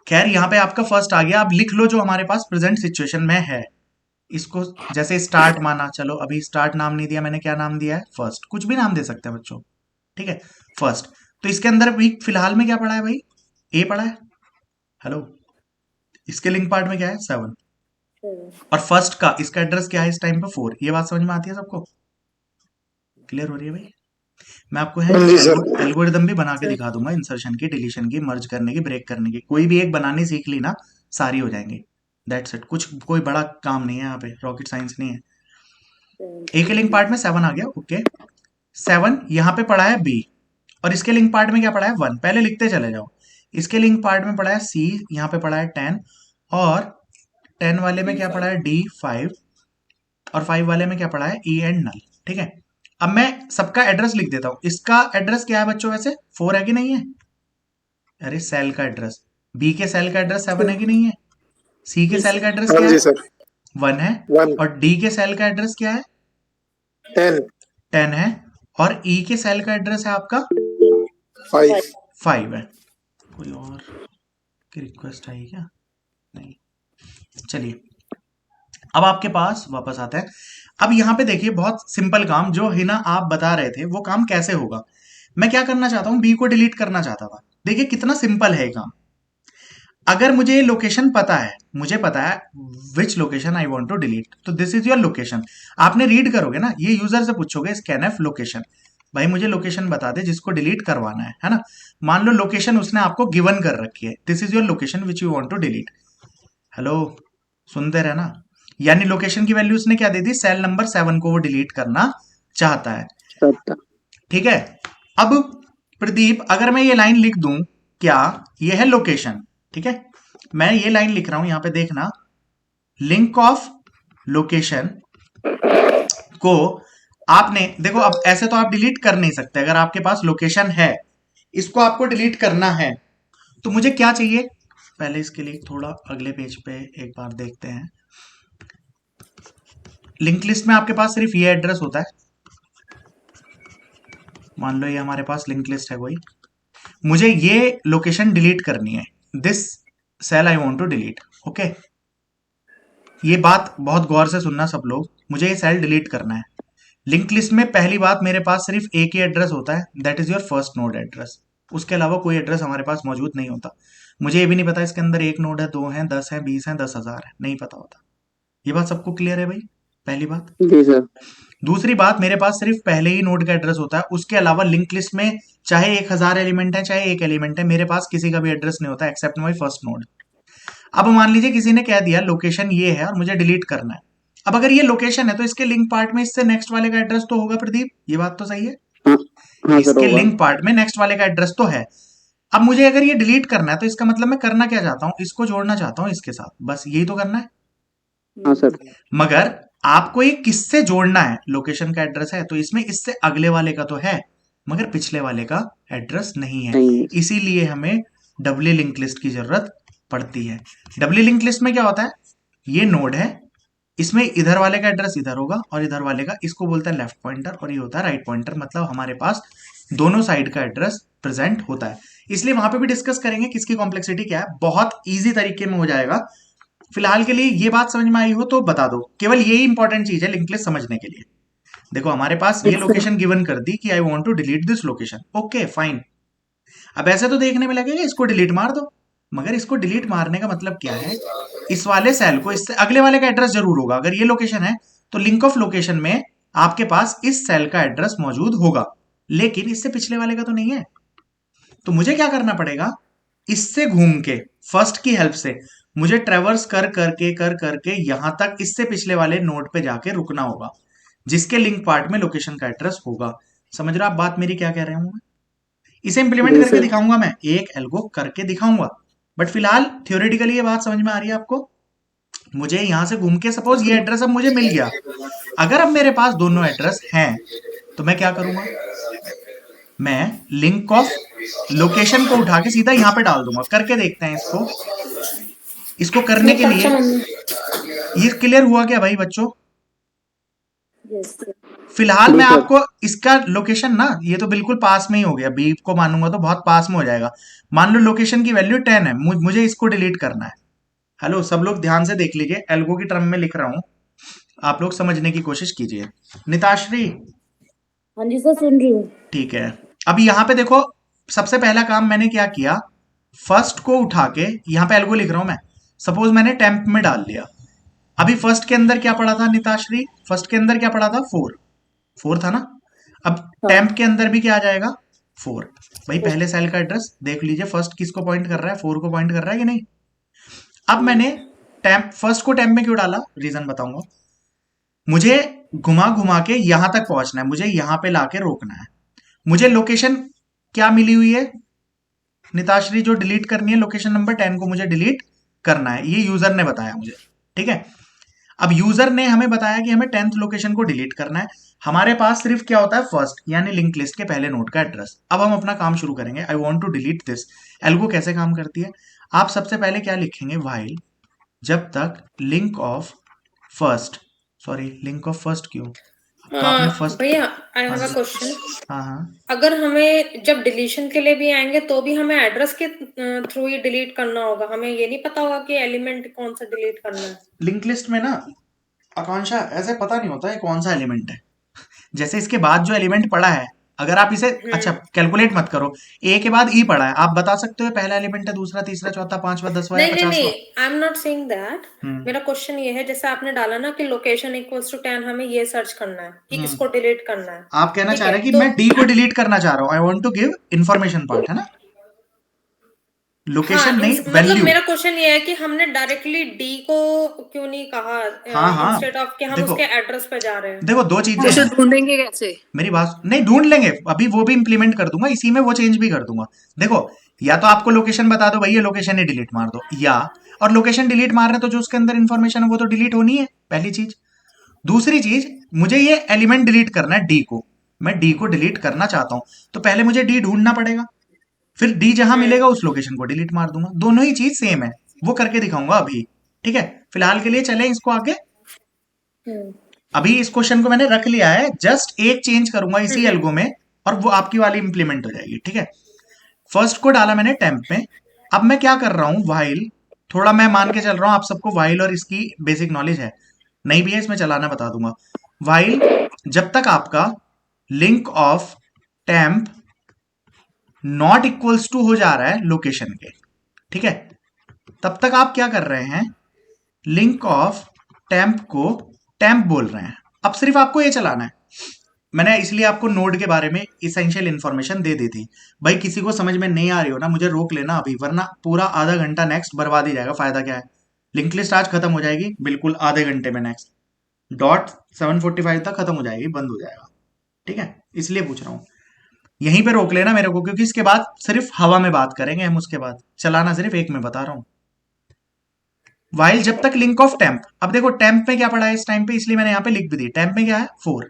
खैर यहाँ पे आपका फर्स्ट आ गया, आप लिख लो जो हमारे पास प्रेजेंट सिचुएशन में है। इसको जैसे स्टार्ट माना, चलो अभी स्टार्ट नाम नहीं दिया मैंने, क्या नाम दिया है? फर्स्ट। कुछ भी नाम दे सकते हैं बच्चों, ठीक है, फर्स्ट। तो इसके अंदर भी फिलहाल में क्या पड़ा है भाई? ए पड़ा है। हेलो, इसके लिंक पार्ट में क्या है? 7, और फर्स्ट का इसका एड्रेस क्या है इस टाइम पे? 4। ये बात समझ में आती है सबको? क्लियर हो रही है भाई? मैं आपको है एल्गोरिदम भी बना के दिखा दूंगा, इंसर्शन की, डिलीशन की, मर्ज करने की, ब्रेक करने की। कोई भी एक बनानी सीख ली ना, सारी हो जाएंगी। दैट्स इट, कुछ कोई बड़ा काम नहीं है यहाँ पे, रॉकेट साइंस नहीं है। ए के लिंक पार्ट में 7 आ गया, ओके। 7 यहाँ पे पड़ा है बी, और इसके लिंक पार्ट में क्या पड़ा है? 1। पहले लिखते चले जाओ। इसके लिंक पार्ट में पड़ा है सी, यहाँ पे पड़ा है 10, और 10 वाले में क्या पड़ा है? डी 5, और 5 वाले में क्या पड़ा है? ई एंड नल, ठीक है। अब मैं सबका एड्रेस लिख देता हूं। इसका एड्रेस क्या है बच्चों वैसे? 4 है कि नहीं है? अरे सेल का एड्रेस, बी के सेल का एड्रेस 7 है कि नहीं है? सी के सेल का एड्रेस क्या है? 1 है। और डी के सेल का एड्रेस क्या है? 10 है। और ई के सेल का एड्रेस है आपका 5 है। कोई और की रिक्वेस्ट आई क्या? नहीं, चलिए अब आपके पास वापस आते हैं। अब यहाँ पे देखिए बहुत सिंपल काम जो हिना आप बता रहे थे वो काम कैसे होगा। मैं क्या करना चाहता हूँ? बी को डिलीट करना चाहता था। देखिए कितना सिंपल है काम। अगर मुझे लोकेशन पता है, मुझे पता है which location I want to delete, तो दिस इज योर लोकेशन। आपने रीड करोगे ना, ये यूजर से पूछोगे स्कैनफ लोकेशन, भाई मुझे लोकेशन बता दे जिसको डिलीट करवाना है ना। मान लो लोकेशन उसने आपको गिवन कर रखी है, this is your location which you want to delete. Hello, सुनते रहे ना, यानी लोकेशन की वैल्यू उसने क्या दे दी? सेल नंबर 7 को वो डिलीट करना चाहता है, ठीक है। अब प्रदीप अगर मैं ये लाइन लिख दूं, क्या ये है लोकेशन, ठीक है, मैं ये लाइन लिख रहा हूं, यहां पे देखना, लिंक ऑफ लोकेशन को आपने देखो, अब ऐसे तो आप डिलीट कर नहीं सकते। अगर आपके पास लोकेशन है, इसको आपको डिलीट करना है, तो मुझे क्या चाहिए? पहले इसके लिए थोड़ा अगले पेज पे एक बार देखते हैं। लिंक लिस्ट में आपके पास सिर्फ ये एड्रेस होता है, मान लो ये हमारे पास लिंक लिस्ट है कोई, मुझे ये लोकेशन डिलीट करनी है, this cell I want to delete, okay. ये बात बहुत गौर से सुनना सब लोग, मुझे ये सेल डिलीट करना है। लिंक लिस्ट में पहली बात मेरे पास सिर्फ एक ही एड्रेस होता है, that is your first node address. उसके अलावा कोई एड्रेस हमारे पास मौजूद नहीं होता। मुझे ये भी नहीं पता इसके अंदर एक नोड है, 2 है, 10 है, 20 है, 10,000 है, नहीं पता होता। ये बात सबको क्लियर है भाई? पहली बात। जी सर। दूसरी बात, मेरे पास सिर्फ पहले ही नोड का एड्रेस होता है, उसके अलावा लिंक लिस्ट में चाहे 1000 एलिमेंट है चाहे एक एलिमेंट है, मेरे पास किसी का भी एड्रेस नहीं होता एक्सेप्ट माई फर्स्ट नोड। अब मान लीजिए किसी ने कह दिया लोकेशन ये है और मुझे डिलीट करना है। अब अगर ये लोकेशन है तो इसके लिंक पार्ट में इससे नेक्स्ट वाले का एड्रेस तो होगा प्रदीप, ये बात तो सही है? हाँ हाँ सर इसके होगा। लिंक पार्ट में नेक्स्ट वाले का एड्रेस तो है। अब मुझे अगर ये डिलीट करना है तो इसका मतलब मैं करना क्या चाहता हूँ, इसको जोड़ना चाहता हूँ इसके साथ, बस यही तो करना है। हाँ सर। मगर आपको ये किससे जोड़ना है? लोकेशन का एड्रेस है तो इसमें इससे अगले वाले का तो है, मगर पिछले वाले का एड्रेस नहीं है। नहीं है। इसीलिए हमें डबली लिंक लिस्ट की जरूरत पड़ती है। डबली लिंक लिस्ट में क्या होता है, ये नोड है, इसमें इधर वाले का एड्रेस इधर होगा और इधर वाले का, इसको बोलता है लेफ्ट पॉइंटर और ये होता है राइट पॉइंटर। मतलब हमारे पास दोनों साइड का एड्रेस प्रेजेंट होता है। इसलिए वहां पे भी डिस्कस करेंगे किसकी कॉम्प्लेक्सिटी क्या है, बहुत इजी तरीके में हो जाएगा। फिलहाल के लिए ये बात समझ में आई हो तो बता दो, केवल यही इंपॉर्टेंट चीज है लिंक लिस्ट समझने के लिए। देखो हमारे पास ये लोकेशन गिवन कर दी कि I want to delete this location, okay fine. अब ऐसे तो देखने में लगेगा इसको डिलीट मार दो, मगर इसको डिलीट मारने का मतलब क्या है, इस वाले सेल को इससे अगले वाले का एड्रेस जरूर होगा। अगर ये लोकेशन है तो लिंक ऑफ लोकेशन में आपके पास इस सेल का एड्रेस मौजूद होगा, लेकिन इससे पिछले वाले का तो नहीं है। तो मुझे क्या करना पड़ेगा, इससे घूम के फर्स्ट की हेल्प से मुझे ट्रेवर्स कर करके यहां तक इससे पिछले वाले नोड पे जाके रुकना होगा, जिसके लिंक पार्ट में लोकेशन का एड्रेस होगा। समझ रहे हो आप बात मेरी क्या कह रहा हूं मैं? इसे इंप्लीमेंट जी करके सर। दिखाऊंगा, मैं एक एल्गो करके दिखाऊंगा, बट फिलहाल थ्योरेटिकली ये बात समझ में आ रही है आपको? मुझे यहां से घूम के सपोज ये एड्रेस अब मुझे मिल गया, अगर अब मेरे पास दोनों एड्रेस हैं तो मैं क्या करूंगा, मैं लिंक ऑफ लोकेशन को उठा के सीधा यहां पे डाल दूंगा। करके देखते हैं इसको। इसको करने के लिए ये क्लियर हुआ क्या भाई बच्चों? फिलहाल मैं जी सर। आपको इसका लोकेशन ना, ये तो बिल्कुल पास में ही हो गया, बी को मानूंगा तो बहुत पास में हो जाएगा। मान लो लोकेशन की वैल्यू 10 है, मुझे इसको डिलीट करना है। हेलो सब लोग ध्यान से देख लीजिए, एल्गो की टर्म में लिख रहा हूं, आप लोग समझने की कोशिश कीजिए। निताश्री? हाँ जी सर सुन रही हूँ। ठीक है, अब यहाँ पे देखो, सबसे पहला काम मैंने क्या किया, फर्स्ट को उठा के यहाँ पे एल्गो लिख रहा हूं मैं, सपोज मैंने टेम्प में डाल लिया। अभी फर्स्ट के अंदर क्या पड़ा था निताश्री? फर्स्ट के अंदर क्या पड़ा था? 4 था ना। अब टेम्प के अंदर भी क्या आ जाएगा? 4। भाई पहले सेल का एड्रेस देख लीजिए, फर्स्ट किसको पॉइंट कर रहा है? 4 को पॉइंट कर रहा है कि नहीं? अब मैंने टेम्प फर्स्ट को टेम्प में क्यों डाला, रीजन बताऊंगा। मुझे घुमा घुमा के यहां तक पहुंचना है, मुझे यहां पे लाके रोकना है। मुझे लोकेशन क्या मिली हुई है निताश्री जो डिलीट करनी है? लोकेशन नंबर 10 को मुझे डिलीट करना है, ये यूजर ने बताया मुझे, ठीक है। अब यूजर ने हमें बताया कि हमें 10th लोकेशन को डिलीट करना है। हमारे पास सिर्फ क्या होता है, फर्स्ट यानी लिंक लिस्ट के पहले नोड का एड्रेस। अब हम अपना काम शुरू करेंगे। I want to delete this. Algo कैसे काम करती है, आप सबसे पहले क्या लिखेंगे, व्हाइल जब तक link of first, sorry link of first क्यों, अब तो आपने फर्स्ट, भैया आई हैव हाँ अ जी, क्वेश्चन। हाँ हाँ, अगर हमें जब डिलीशन के लिए भी आएंगे तो भी हमें एड्रेस के थ्रू ही डिलीट करना होगा, हमें ये नहीं पता होगा कि एलिमेंट कौन सा डिलीट करना है? लिंक लिस्ट में ना आकांक्षा ऐसे पता नहीं होता है कौन सा एलिमेंट है। जैसे इसके बाद जो एलिमेंट पड़ा है, अगर आप इसे अच्छा कैलकुलेट मत करो, ए के बाद ई पड़ा है, आप बता सकते हो पहला एलिमेंट है, दूसरा, तीसरा, चौथा, पांचवा, 10वां या नहीं नहीं 50वां। नहीं, I am not saying that. मेरा क्वेश्चन ये है, जैसे आपने डाला ना कि लोकेशन इक्वल्स टू 10, हमें ये सर्च करना है कि इसको डिलीट करना है। आप कहना ठीक चाह है, रहे हैं कि तो मैं डी को डिलीट करना चाह रहा हूं, I want to give information part, है ना, लोकेशन हाँ, नहीं मतलब वैल्यू। मेरा क्वेश्चन ये है कि हमने डायरेक्टली डी को क्यों नहीं कहा, हाँ हाँ, इंस्टेड ऑफ कि हम देखो उसके एड्रेस पे जा रहे हैं? देखो दो चीजें उसे हैं, ढूंढेंगे कैसे? मेरी बात नहीं, ढूंढ लेंगे अभी, वो भी इंप्लीमेंट कर दूंगा, इसी में वो चेंज भी कर दूंगा। देखो या तो आपको लोकेशन बता दो, भैया लोकेशन ही डिलीट मार दो, या और लोकेशन डिलीट मार रहे तो जो उसके अंदर इंफॉर्मेशन है वो तो डिलीट होनी है, पहली चीज। दूसरी चीज, मुझे ये एलिमेंट डिलीट करना है डी को, मैं डी को डिलीट करना चाहता हूं, तो पहले मुझे डी ढूंढना पड़ेगा, फिर डी जहां मिलेगा उस लोकेशन को डिलीट मार दूंगा। दोनों ही चीज सेम है, वो करके दिखाऊंगा अभी, ठीक है। फिलहाल के लिए चले इसको आगे। अभी इस क्वेश्चन को मैंने रख लिया है, जस्ट एक चेंज करूंगा इसी एल्गो में और वो आपकी वाली इंप्लीमेंट हो जाएगी, ठीक है। फर्स्ट को डाला मैंने टेम्प में, अब मैं क्या कर रहा हूं, व्हाइल थोड़ा मैं मान के चल रहा हूं आप सबको वाइल और इसकी बेसिक नॉलेज है, नहीं भी है इसमें चलाना बता दूंगा। वाइल जब तक आपका link of temp not equals to हो जा रहा है लोकेशन के, ठीक है, तब तक आप क्या कर रहे हैं, लिंक ऑफ टेम्प को टेम्प बोल रहे हैं। अब सिर्फ आपको ये चलाना है, मैंने इसलिए आपको नोड के बारे में इसेंशियल इंफॉर्मेशन दे दी थी। भाई किसी को समझ में नहीं आ रही हो ना, मुझे रोक लेना अभी, वरना पूरा आधा घंटा नेक्स्ट बर्बाद ही जाएगा। फायदा क्या है, लिंक लिस्ट आज खत्म हो जाएगी बिल्कुल आधे घंटे में, नेक्स्ट डॉट 7:45 तक खत्म हो जाएगी, बंद हो जाएगा, ठीक है, इसलिए पूछ रहा हूँ। यहीं पे रोक लेना मेरे को, क्योंकि इसके बाद सिर्फ हवा में बात करेंगे हम, उसके बाद चलाना सिर्फ एक में बता रहा हूं। वाइल जब तक लिंक ऑफ टेम्प, अब देखो टेम्प में क्या पड़ा है इस टाइम पे, इसलिए मैंने यहां पे लिख भी दी, टेम्प में क्या है 4,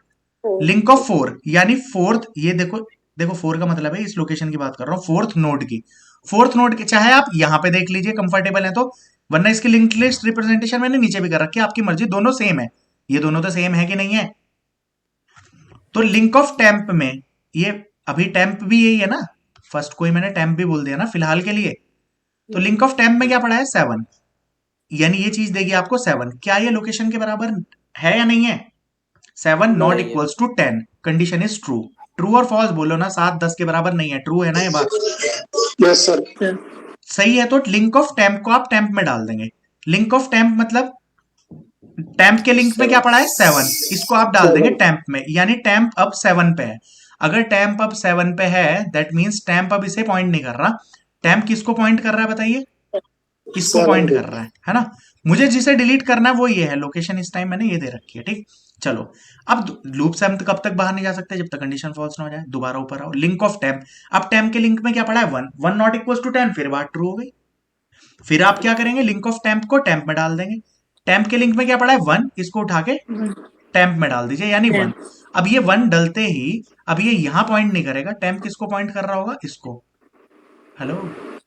लिंक ऑफ 4 यानी फोर्थ, ये देखो देखो 4 का मतलब है इस लोकेशन की बात कर रहा हूं, फोर्थ नोड की, फोर्थ नोड की, चाहे आप यहां पे देख लीजिए कंफर्टेबल है तो, वरना इसकी लिंक लिस्ट रिप्रेजेंटेशन मैंने नीचे भी कर रखी है, आपकी मर्जी, दोनों सेम है, ये दोनों तो सेम है कि नहीं है। तो लिंक ऑफ टेम्प में ये अभी टेम्प भी यही है ना, फर्स्ट कोई मैंने टेम्प भी बोल दिया ना फिलहाल के लिए, तो लिंक ऑफ टेम्प में क्या पड़ा है 7, यानी ये चीज देगी आपको 7, क्या ये लोकेशन के बराबर है या नहीं है, 7 नॉट नहीं है। Equals to 10, condition is true, true और फॉल्स बोलो ना, 7 10 के बराबर नहीं है, ट्रू है ना ये बात, यस सर। सही है। तो लिंक ऑफ टेम्प को आप टेम्प में डाल देंगे, लिंक ऑफ टेम्प मतलब टेम्प के लिंक में क्या पड़ा है 7, इसको आप डाल देंगे टेम्प में, यानी टेम्प अब 7 पे है। अगर टेम्प अब 7 पे है दैट मींस टेम्प अब इसे पॉइंट नहीं कर रहा, टेम्प किसको पॉइंट कर रहा है बताइए, किसको पॉइंट कर रहा है ना, मुझे जिसे डिलीट करना है वो ये है, लोकेशन इस टाइम मैंने ये दे रखी है, ठीक। चलो अब लूप से हम कब तक बाहर नहीं जा सकते, जब तक कंडीशन फॉल्स ना हो जाए, दोबारा ऊपर आओ, लिंक ऑफ टेम्प, अब टेम्प के लिंक में क्या पड़ा है 1, 1 नॉट इक्वल टू 10, फिर बात ट्रू हो गई, फिर आप क्या करेंगे, लिंक ऑफ टेम्प को टेम्प में डाल देंगे, टेम्प के लिंक में क्या पड़ा है 1, इसको उठा के टेम्प में डाल दीजिए, यानी 1, अब ये 1 डलते ही अब ये यहां पॉइंट नहीं करेगा, टेम्प किसको पॉइंट कर रहा होगा, इसको, हेलो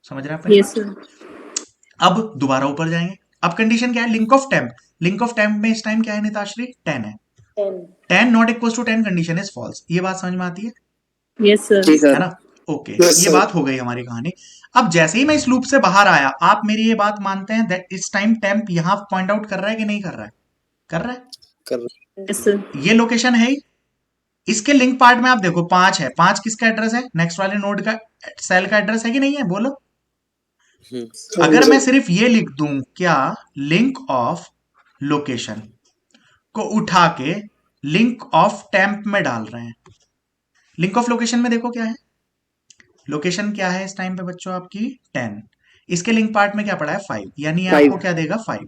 समझ रहे हैं यस आप। अब दोबारा ऊपर जाएंगे, अब कंडीशन क्या है, link of temp, link of temp में इस टाइम क्या है निताश्री, 10 है, 10 not equal to 10, condition is false, ये बात समझ में आती है, यस सर, जी है सर। ना, ओके Yes, ये sir. बात हो गई हमारी कहानी। अब जैसे ही मैं इस लूप से बाहर आया, आप मेरी ये बात मानते हैं दैट इस टाइम टेम्प यहां पॉइंट आउट कर रहा है कि नहीं कर रहा है, कर रहा है, कर यस सर, ये लोकेशन है ही। इसके लिंक पार्ट में आप देखो 5 है, 5 किसका एड्रेस है, नेक्स्ट वाले नोड का सेल का एड्रेस है कि नहीं है, बोलो। अगर मैं सिर्फ ये लिख दूं क्या, लिंक ऑफ लोकेशन को उठा के लिंक ऑफ टेम्प में डाल रहे हैं, लिंक ऑफ लोकेशन में देखो क्या है, लोकेशन क्या है इस टाइम पे बच्चों आपकी 10, इसके लिंक पार्ट में क्या पड़ा है 5, यानी ये 5 आपको क्या देगा 5,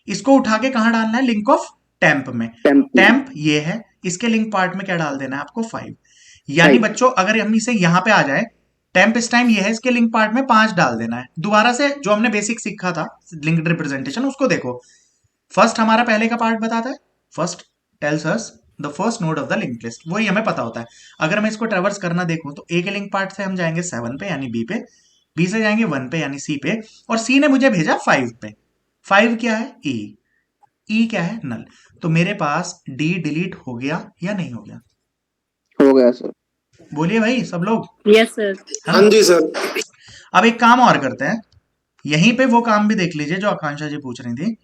इसको उठा के कहां डालना है, लिंक ऑफ टेम्प में, टेम्प टेम्प ये है, इसके लिंक पार्ट में क्या डाल देना है आपको 5, यानी 5 बच्चों अगर हम इसे यहां पे आ जाए, टेम्प इस टाइम ये है, इसके लिंक पार्ट में 5 डाल देना है। दोबारा से जो हमने बेसिक सीखा था लिंक्ड रिप्रेजेंटेशन उसको देखो, फर्स्ट हमारा पहले का पार्ट बताता है, first tells us the first node of the link list, वही हमें पता होता है। अगर मैं इसको ट्रेवर्स करना देखूं तो ए के लिंक पार्ट से हम जाएंगे 7 पे यानी बी पे, बी से जाएंगे 1 पे यानी सी पे, और सी ने मुझे भेजा 5 पे, 5 क्या है ई, ई क्या है नल, तो मेरे पास डी डिलीट हो गया या नहीं हो गया, हो गया सर। बोलिए भाई सब लोग, यस सर, है हाँ ना। जी सर। अब एक काम और करते हैं, यहीं पे वो काम भी देख लीजिए जो आकांक्षा जी पूछ रही थी,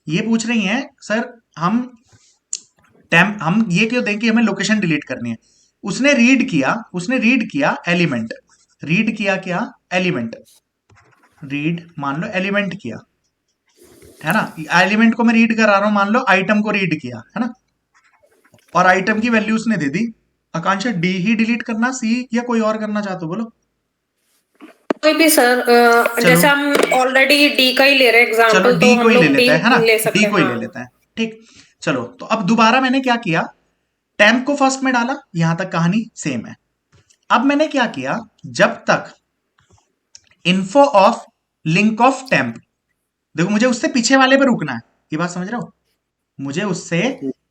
ये पूछ रही हैं सर हम ये क्यों दें कि हमें लोकेशन डिलीट करनी है, उसने रीड किया एलिमेंट, रीड किया क्या एलिमेंट, रीड मान लो एलिमेंट किया, है ना, एलिमेंट को मैं रीड करा रहा हूं, मान लो आइटम को रीड किया है ना, और आइटम की वैल्यू उसने दे दी। आकांक्षा डी ही डिलीट करना, सी या कोई और करना चाहते हो बोलो। कोई भी सर, जैसे हम ऑलरेडी डी का ही ले रहे हैं चलो एग्जांपल, डी तो को हम ही ले लोग लेते हैं, है ना, डी ले सकते डी हैं। को ही ले हाँ। लेते हैं, ठीक। चलो तो अब दोबारा मैंने क्या किया, टेम्प को फर्स्ट में डाला, यहां तक कहानी सेम है। अब मैंने क्या किया, जब तक info of link of temp, देखो मुझे उससे पीछे वाले पे रुकना है, ये बात समझ रहे हो, मुझे उससे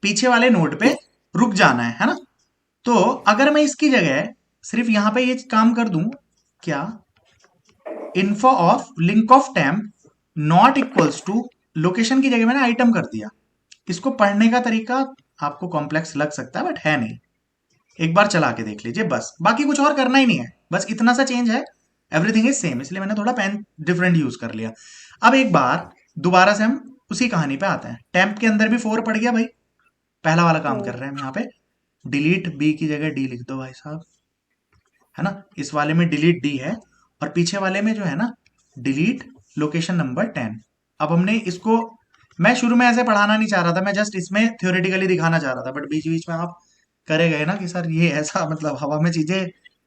पीछे वाले नोड पे रुक जाना है ना। तो अगर मैं इसकी जगह सिर्फ यहां पे ये काम कर दूं, क्या info of link of temp not equals to location की जगह मैंने आइटम कर दिया। इसको पढ़ने का तरीका आपको कॉम्प्लेक्स लग सकता है बट है नहीं, एक बार चला के देख लीजिए बस, बाकी कुछ और करना ही नहीं है, बस इतना सा चेंज है, एवरीथिंग इज सेम, इसलिए मैंने थोड़ा पेन डिफरेंट यूज कर लिया। अब एक बार दोबारा से हम उसी कहानी पे आते हैं। टेम्प के अंदर भी 4 पड़ गया भाई, पहला वाला काम कर रहे हैं हम यहाँ पे। डिलीट बी की जगह डी लिख दो भाई साहब, है ना। इस वाले में डिलीट डी है और पीछे वाले में जो है ना डिलीट लोकेशन नंबर 10। अब हमने इसको, मैं शुरू में ऐसे पढ़ाना नहीं चाह रहा था, मैं जस्ट इसमें थ्योरेटिकली दिखाना चाह रहा था, बट बीच बीच में आप करे गए ना कि सर ये ऐसा, मतलब हवा में चीजें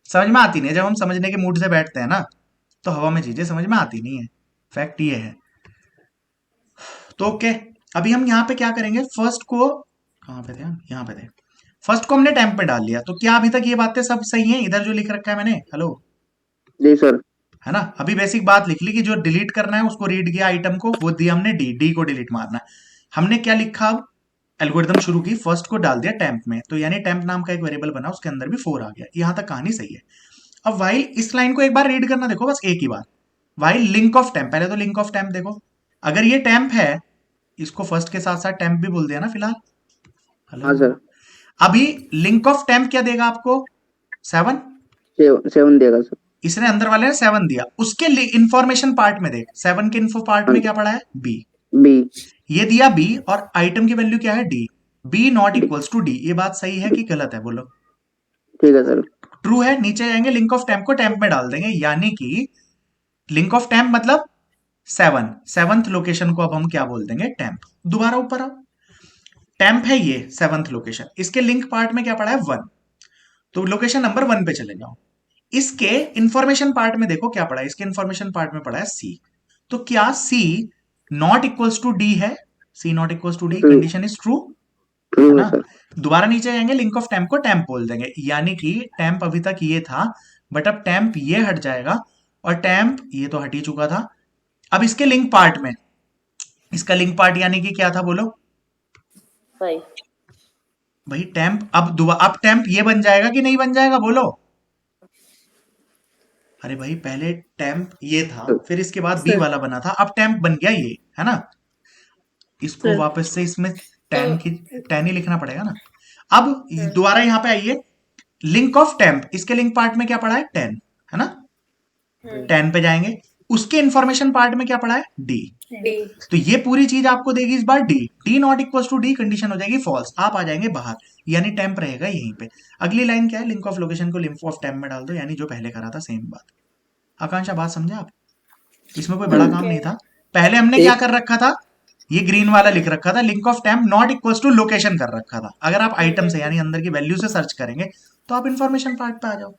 समझ में आती नहीं है। जब हम समझने के मूड से बैठते हैं ना तो हवा में चीजें समझ में आती नहीं है, फैक्ट ये है। तो ओके, अभी हम यहाँ पे क्या करेंगे, फर्स्ट को कहाँ पे थे हम, यहाँ पे थे। फर्स्ट को हमने टेम्प पे डाल लिया, तो क्या अभी तक ये बातें सब सही हैं इधर जो लिख रखा है मैंने? हेलो जी सर। है ना। अभी बेसिक बात लिख ली कि जो डिलीट करना है उसको रीड किया आइटम को, वो दिया हमने डी को डिलीट मारना है। हमने क्या लिखा, अब एल्गोरिथम शुरू की, फर्स्ट को डाल दिया टेम्प में, तो यानी टेम्प नाम का एक वेरिएबल बना, उसके अंदर भी 4 आ गया। यहां तक कहानी सही है। अब वाइल, इस लाइन को एक बार रीड करना, देखो बस एक ही बार। वाइल लिंक ऑफ टेम्प, पहले तो लिंक ऑफ टेम्प देखो, अगर ये टेम्प है, इसको फर्स्ट के साथ साथ टेम्प भी बोल दिया ना फिलहाल। हाँ सर। अभी लिंक ऑफ टेम्प क्या देगा आपको, 7 देगा सर। इसने अंदर वाले ने 7 दिया, उसके इंफॉर्मेशन पार्ट में देख, 7 के इन्फो पार्ट में क्या पड़ा है, बी। ये दिया बी और आइटम की वैल्यू क्या है, D. B not equals to D, ये बात सही है कि गलत है, बोलो। ठीक है सर। ट्रू है। नीचे जाएंगे, लिंक ऑफ टेम्प को टेम्प में डाल देंगे, यानी कि लिंक ऑफ टेम्प मतलब 7th लोकेशन को अब हम क्या बोल देंगे, टेम्प। दोबारा ऊपर आओ, टेम्प है ये 7th लोकेशन, इसके लिंक पार्ट में क्या पड़ा है, 1, तो लोकेशन नंबर 1 पे चले जाओ। इसके इंफॉर्मेशन पार्ट में देखो क्या पड़ा है, इसके इंफॉर्मेशन पार्ट में पड़ा है सी। तो क्या C not equals to D है, C not equals to D, condition is true, है ना। दोबारा नीचे जाएंगे, लिंक ऑफ टेम्प को टेम्प बोल देंगे, यानी कि टेम्प अभी तक ये था, बट अब टेम्प ये हट जाएगा और टेम्प ये तो हट ही चुका था। अब इसके लिंक पार्ट में, इसका लिंक पार्ट यानी कि क्या था, बोलो भाई टेम्प। अब टेम्प ये बन जाएगा कि नहीं बन जाएगा, बोलो। अरे भाई पहले टेम्प ये था, फिर इसके बाद बी वाला बना था, अब टेम्प बन गया ये, है ना। इसको वापस से इसमें 10 ही लिखना पड़ेगा ना। अब दोबारा यहां पे आइए, लिंक ऑफ टेम्प, इसके लिंक पार्ट में क्या पड़ा है, 10, है ना। 10 पे जाएंगे, उसके इंफॉर्मेशन पार्ट में क्या पड़ा है, डी। तो ये पूरी चीज आपको देगी इस बार D not equal to D, condition हो जाएगी फॉल्स, आप आ जाएंगे बाहर, यानी टेम्प रहेगा यहीं पे। अगली लाइन क्या है, लिंक ऑफ लोकेशन को लिंक ऑफ टेम्प में डाल दो, यानी जो पहले करा था सेम बात। आकांक्षा बात समझे आप, इसमें कोई बड़ा काम नहीं था। पहले हमने क्या कर रखा था, ये ग्रीन वाला लिख रखा था, link of temp not equal to location कर रखा था। अगर आप आइटम से यानी अंदर की वैल्यू से सर्च करेंगे तो आप इंफॉर्मेशन पार्ट पे आ जाओ।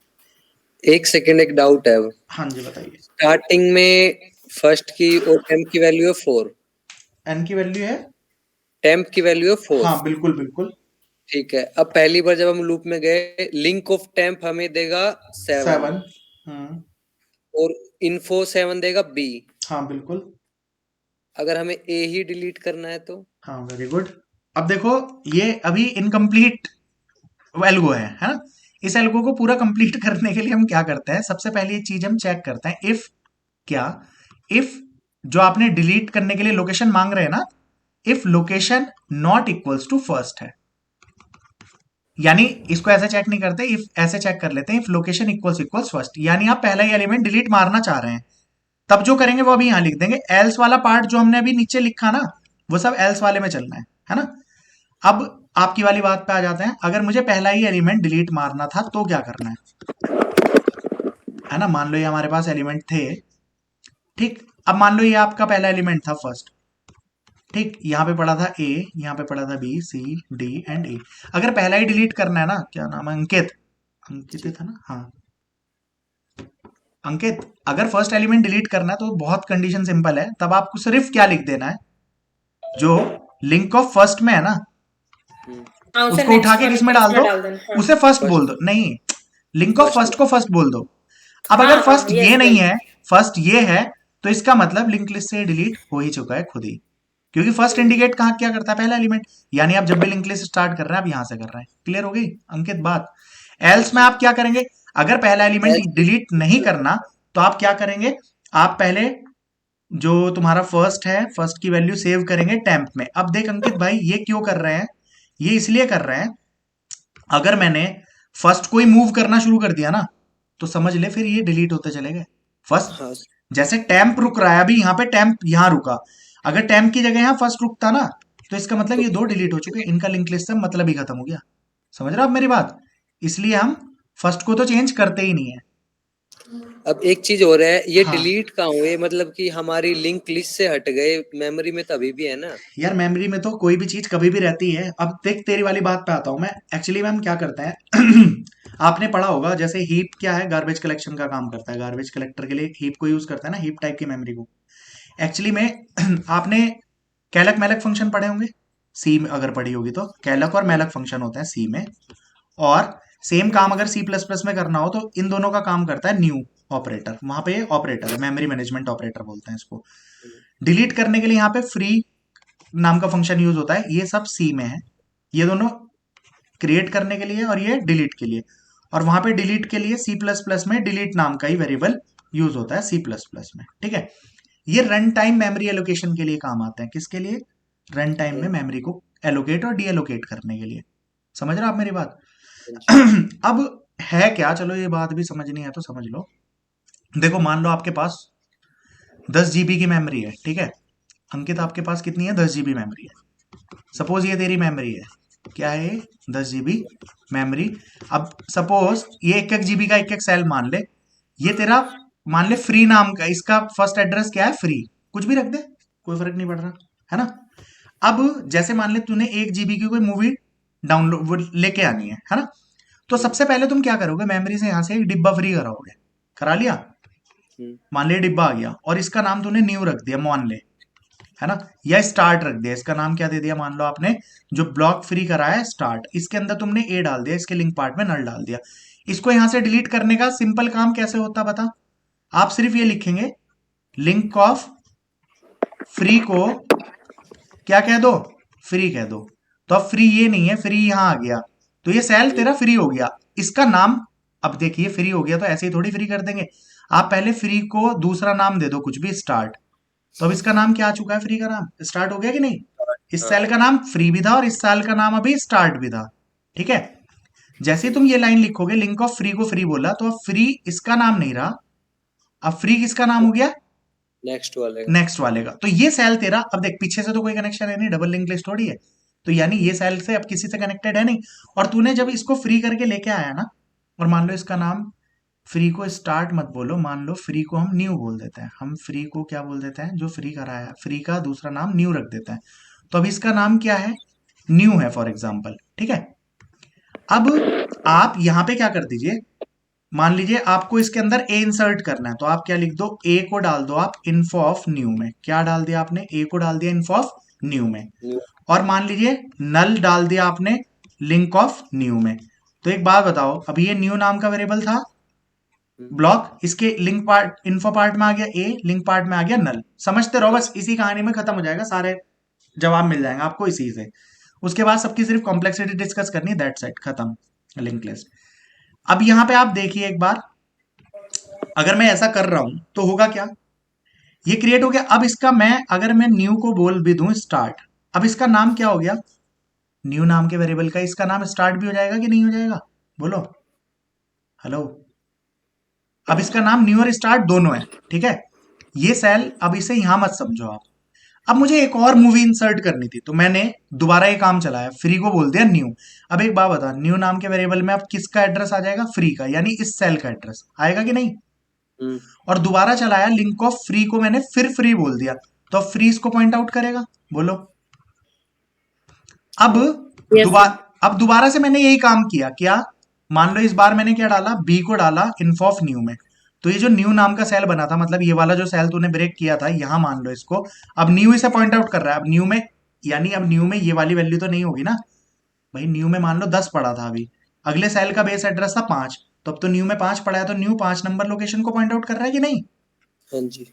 एक सेकंड, एक डाउट है। हाँ जी बताइए। स्टार्टिंग में फर्स्ट की और टेम्प की वैल्यू है 4, एन की वैल्यू है, टेम्प की वैल्यू है 4। हाँ बिल्कुल बिल्कुल ठीक है। अब पहली बार जब हम लूप में गए, लिंक ऑफ टेम्प हमें देगा 7 और इन्फो 7 देगा बी। हाँ बिल्कुल। अगर हमें ए ही डिलीट करना है तो, हाँ वेरी गुड। अब देखो ये अभी इनकम्प्लीट एल्गो है ना। इस एल्गो को पूरा कंप्लीट करने के लिए हम क्या करते हैं, सबसे पहली चीज हम चेक करते हैं, इफ क्या, इफ जो आपने डिलीट करने के लिए लोकेशन मांग रहे हैं ना, if location not equals to first है, यानी इसको ऐसे चेक नहीं करते, इफ ऐसे चेक कर लेते हैं, इफ लोकेशन इक्वल्स फर्स्ट, यानी आप पहला ही एलिमेंट डिलीट मारना चाह रहे हैं, तब जो करेंगे वो अभी यहां लिख देंगे। एल्स वाला पार्ट जो हमने अभी नीचे लिखा ना, वो सब एल्स वाले में चलना है ना। अब आपकी वाली बात पे आ जाते हैं, अगर मुझे पहला ही एलिमेंट डिलीट मारना था तो क्या करना है ना। मान लो ये हमारे पास एलिमेंट थे, ठीक। अब मान लो ये आपका पहला एलिमेंट था फर्स्ट, ठीक। यहां पे पड़ा था ए, यहां पे पड़ा था बी, सी, डी एंड ए। अगर पहला ही डिलीट करना है ना, क्या नाम है, अंकित, अंकित था ना, हाँ अंकित। अगर फर्स्ट एलिमेंट डिलीट करना है तो बहुत कंडीशन सिंपल है, तब आपको सिर्फ क्या लिख देना है, जो लिंक ऑफ फर्स्ट में है ना, उसको उठा के किसमें डाल दो, उसे फर्स्ट बोल दो, नहीं लिंक ऑफ फर्स्ट को फर्स्ट बोल दो। अब अगर फर्स्ट ये नहीं है, फर्स्ट ये है, तो इसका मतलब लिंक लिस्ट से डिलीट हो ही चुका है खुद ही, क्योंकि फर्स्ट इंडिकेट कहां क्या करता है, पहला एलिमेंट। यानी आप जब भी लिंक लिस्ट स्टार्ट कर रहे हैं आप यहां से कर रहे हैं। क्लियर हो गई अंकित बात। एल्स में आप क्या करेंगे, अगर पहला एलिमेंट डिलीट नहीं करना तो आप क्या करेंगे, आप पहले जो तुम्हारा फर्स्ट है, फर्स्ट की वैल्यू सेव करेंगे टेम्प में। अब देख अंकित भाई ये क्यों कर रहे हैं, ये इसलिए कर रहे हैं, अगर मैंने फर्स्ट को ही मूव करना शुरू कर दिया ना तो समझ ले फिर ये डिलीट होते चले गए, फर्स्ट हाँ जैसे टेम्प रुक रहा है, अभी यहाँ पे टेम्प यहाँ रुका, अगर टेम्प की जगह यहाँ फर्स्ट रुकता ना, तो इसका मतलब ये दो डिलीट हो चुके, इनका लिंक लिस्ट से मतलब ही खत्म हो गया। समझ रहे हो आप मेरी बात? इसलिए हम फर्स्ट को तो चेंज करते ही नहीं है। अब एक चीज हो रहा है, ये हाँ। डिलीट कहाँ हुए, मतलब कि हमारी लिंक लिस्ट से हट गए, मेमोरी में तो अभी भी है ना। यार मेमोरी में तो कोई भी चीज कभी भी रहती है। अब देख तेरी वाली बात पे आता हूँ मैं। एक्चुअली में हम क्या करते हैं आपने पढ़ा होगा, जैसे हीप क्या है, गार्बेज कलेक्शन का काम करता है। गार्बेज कलेक्टर के लिए हीप को यूज करता है ना, हीप टाइप की मेमोरी को। एक्चुअली में आपने कैलक मैलक फंक्शन पढ़े होंगे, सी में अगर पढ़ी होगी तो। कैलक और मैलक फंक्शन होता है सी में, और सेम काम अगर सी प्लस प्लस में करना हो तो इन दोनों का काम करता है न्यू ऑपरेटर। वहां पे ऑपरेटर है, मेमोरी मैनेजमेंट ऑपरेटर बोलते हैं इसको। डिलीट करने के लिए यहाँ पे फ्री नाम का फंक्शन यूज होता है, ये सब सी में है। ये दोनों क्रिएट करने के लिए और ये डिलीट के लिए। और वहां पे डिलीट के लिए सी प्लस प्लस में डिलीट नाम का ही वेरिएबल यूज होता है सी प्लस प्लस में, ठीक है। ये रन टाइम मेमोरी एलोकेशन के लिए काम आते हैं। किसके लिए? रन टाइम में मेमोरी को एलोकेट और डी एलोकेट करने के लिए। समझ रहे हो आप मेरी बात? अब है क्या, चलो ये बात भी समझनी है तो समझ लो। देखो मान लो आपके पास 10 GB की मेमोरी है, ठीक है। अंकित आपके पास कितनी है? 10 GB मेमोरी है। सपोज ये तेरी मेमोरी है, क्या है ये? 10 GB मेमोरी। अब सपोज ये 1-1 GB का 1-1 सेल मान ले, ये तेरा मान ले फ्री नाम का, इसका फर्स्ट एड्रेस क्या है? फ्री। कुछ भी रख दे, कोई फर्क नहीं पड़ रहा है ना। अब जैसे मान ले तूने 1 GB की कोई मूवी डाउनलोड लेके आनी है ना। तो सबसे पहले तुम क्या करोगे? मेमोरी से यहां से एक डिब्बा फ्री कराओगे। करा लिया? मान ले डिब्बा आ गया और इसका नाम तूने न्यू रख दिया, मान ले, है ना, या स्टार्ट रख दिया। इसका नाम क्या दे दिया? मान लो आपने जो ब्लॉक फ्री करा है स्टार्ट, इसके अंदर तुमने ए डाल दिया, इसके लिंक पार्ट में नल डाल दिया। इसको यहां से डिलीट करने का सिंपल काम कैसे होता बता? आप सिर्फ ये लिखेंगे, लिंक ऑफ फ्री को क्या कह दो? फ्री कह दो। तो अब फ्री ये नहीं है, फ्री यहां आ गया, तो ये सेल तेरा फ्री हो गया। इसका नाम, अब देखिए फ्री हो गया तो ऐसे ही थोड़ी फ्री कर देंगे। आप पहले फ्री को दूसरा नाम दे दो कुछ भी, स्टार्ट। तो अब इसका नाम क्या आ चुका है? फ्री का नाम स्टार्ट हो गया कि नहीं? इस सेल का नाम फ्री भी था और इस सेल का नाम अभी स्टार्ट भी था, ठीक है। जैसे तुम ये लाइन लिखोगे, लिंक ऑफ फ्री को फ्री बोला, तो अब फ्री इसका नाम नहीं रहा, अब फ्री किसका नाम हो गया? नेक्स्ट वाले का। तो ये सेल तेरा, अब देख पीछे से तो कोई कनेक्शन है नहीं, डबल लिंक लिस्ट थोड़ी है, तो यानी ये सेल से अब किसी से कनेक्टेड है नहीं। और तूने जब इसको फ्री करके लेके आया ना, और मान लो इसका नाम फ्री को स्टार्ट मत बोलो, मान लो फ्री को हम न्यू बोल देते हैं। हम फ्री को क्या बोल देते हैं? जो फ्री कराया, फ्री का दूसरा नाम न्यू रख देते हैं। तो अब इसका नाम क्या है? न्यू है फॉर एग्जाम्पल, ठीक है। अब आप यहां पे क्या कर दीजिए, मान लीजिए आपको इसके अंदर ए इंसर्ट करना है, तो आप क्या लिख दो? ए को डाल दो आप इन्फो ऑफ न्यू में। क्या डाल दिया आपने? ए को डाल दिया इन्फो ऑफ न्यू में। और मान लीजिए नल डाल दिया आपने लिंक ऑफ न्यू में। तो एक बात बताओ, अभी ये न्यू नाम का वेरिएबल था ब्लॉक, इसके लिंक पार्ट इन्फो पार्ट में आ गया ए, लिंक पार्ट में आ गया नल। समझते रहो बस, इसी कहानी में खत्म हो जाएगा, सारे जवाब मिल जाएंगे आपको इसी से। उसके बाद सबकी सिर्फ कॉम्प्लेक्सिटी डिस्कस करनी, दैट्स इट, खत्म लिंक लिस्ट। अब यहां पे आप देखिए एक बार, अगर मैं ऐसा कर रहा हूं तो होगा क्या? ये क्रिएट हो गया। अब इसका मैं अगर मैं न्यू को बोल भी दूं स्टार्ट, अब इसका नाम क्या हो गया? न्यू नाम के वेरिएबल का इसका नाम स्टार्ट भी हो जाएगा कि नहीं हो जाएगा? बोलो हेलो। अब इसका नाम न्यू और स्टार्ट दोनों है, ठीक है। ये सेल, अब इसे यहां मत समझो आप। अब मुझे एक और मूवी इंसर्ट करनी थी, तो मैंने दोबारा ये काम चलाया, फ्री को बोल दिया न्यू। अब एक बात बता, न्यू नाम के वेरिएबल में अब किसका एड्रेस आ जाएगा? फ्री का, यानी इस सेल का एड्रेस आएगा कि नहीं? और दोबारा चलाया, लिंक ऑफ फ्री को मैंने फिर फ्री बोल दिया, तो अब फ्री इसको पॉइंट आउट करेगा। बोलो। अब दोबारा से मैंने यही काम किया, क्या? मान लो इस बार मैंने क्या डाला? बी को डाला इन्फो ऑफ न्यू में। तो ये जो न्यू नाम का सेल बना था, मतलब ये वाला जो सेल तूने ब्रेक किया था, यहां मान लो इसको, अब न्यू इसे पॉइंट आउट कर रहा है। अब न्यू में, यानी अब न्यू में ये वाली वैल्यू तो नहीं होगी ना भाई। न्यू में मान लो 10 पड़ा था, अभी अगले सेल का बेस एड्रेस था 5, तो अब तो न्यू में 5 पड़ा है, तो न्यू 5 नंबर लोकेशन को पॉइंट आउट कर रहा है कि नहीं? हाँ जी।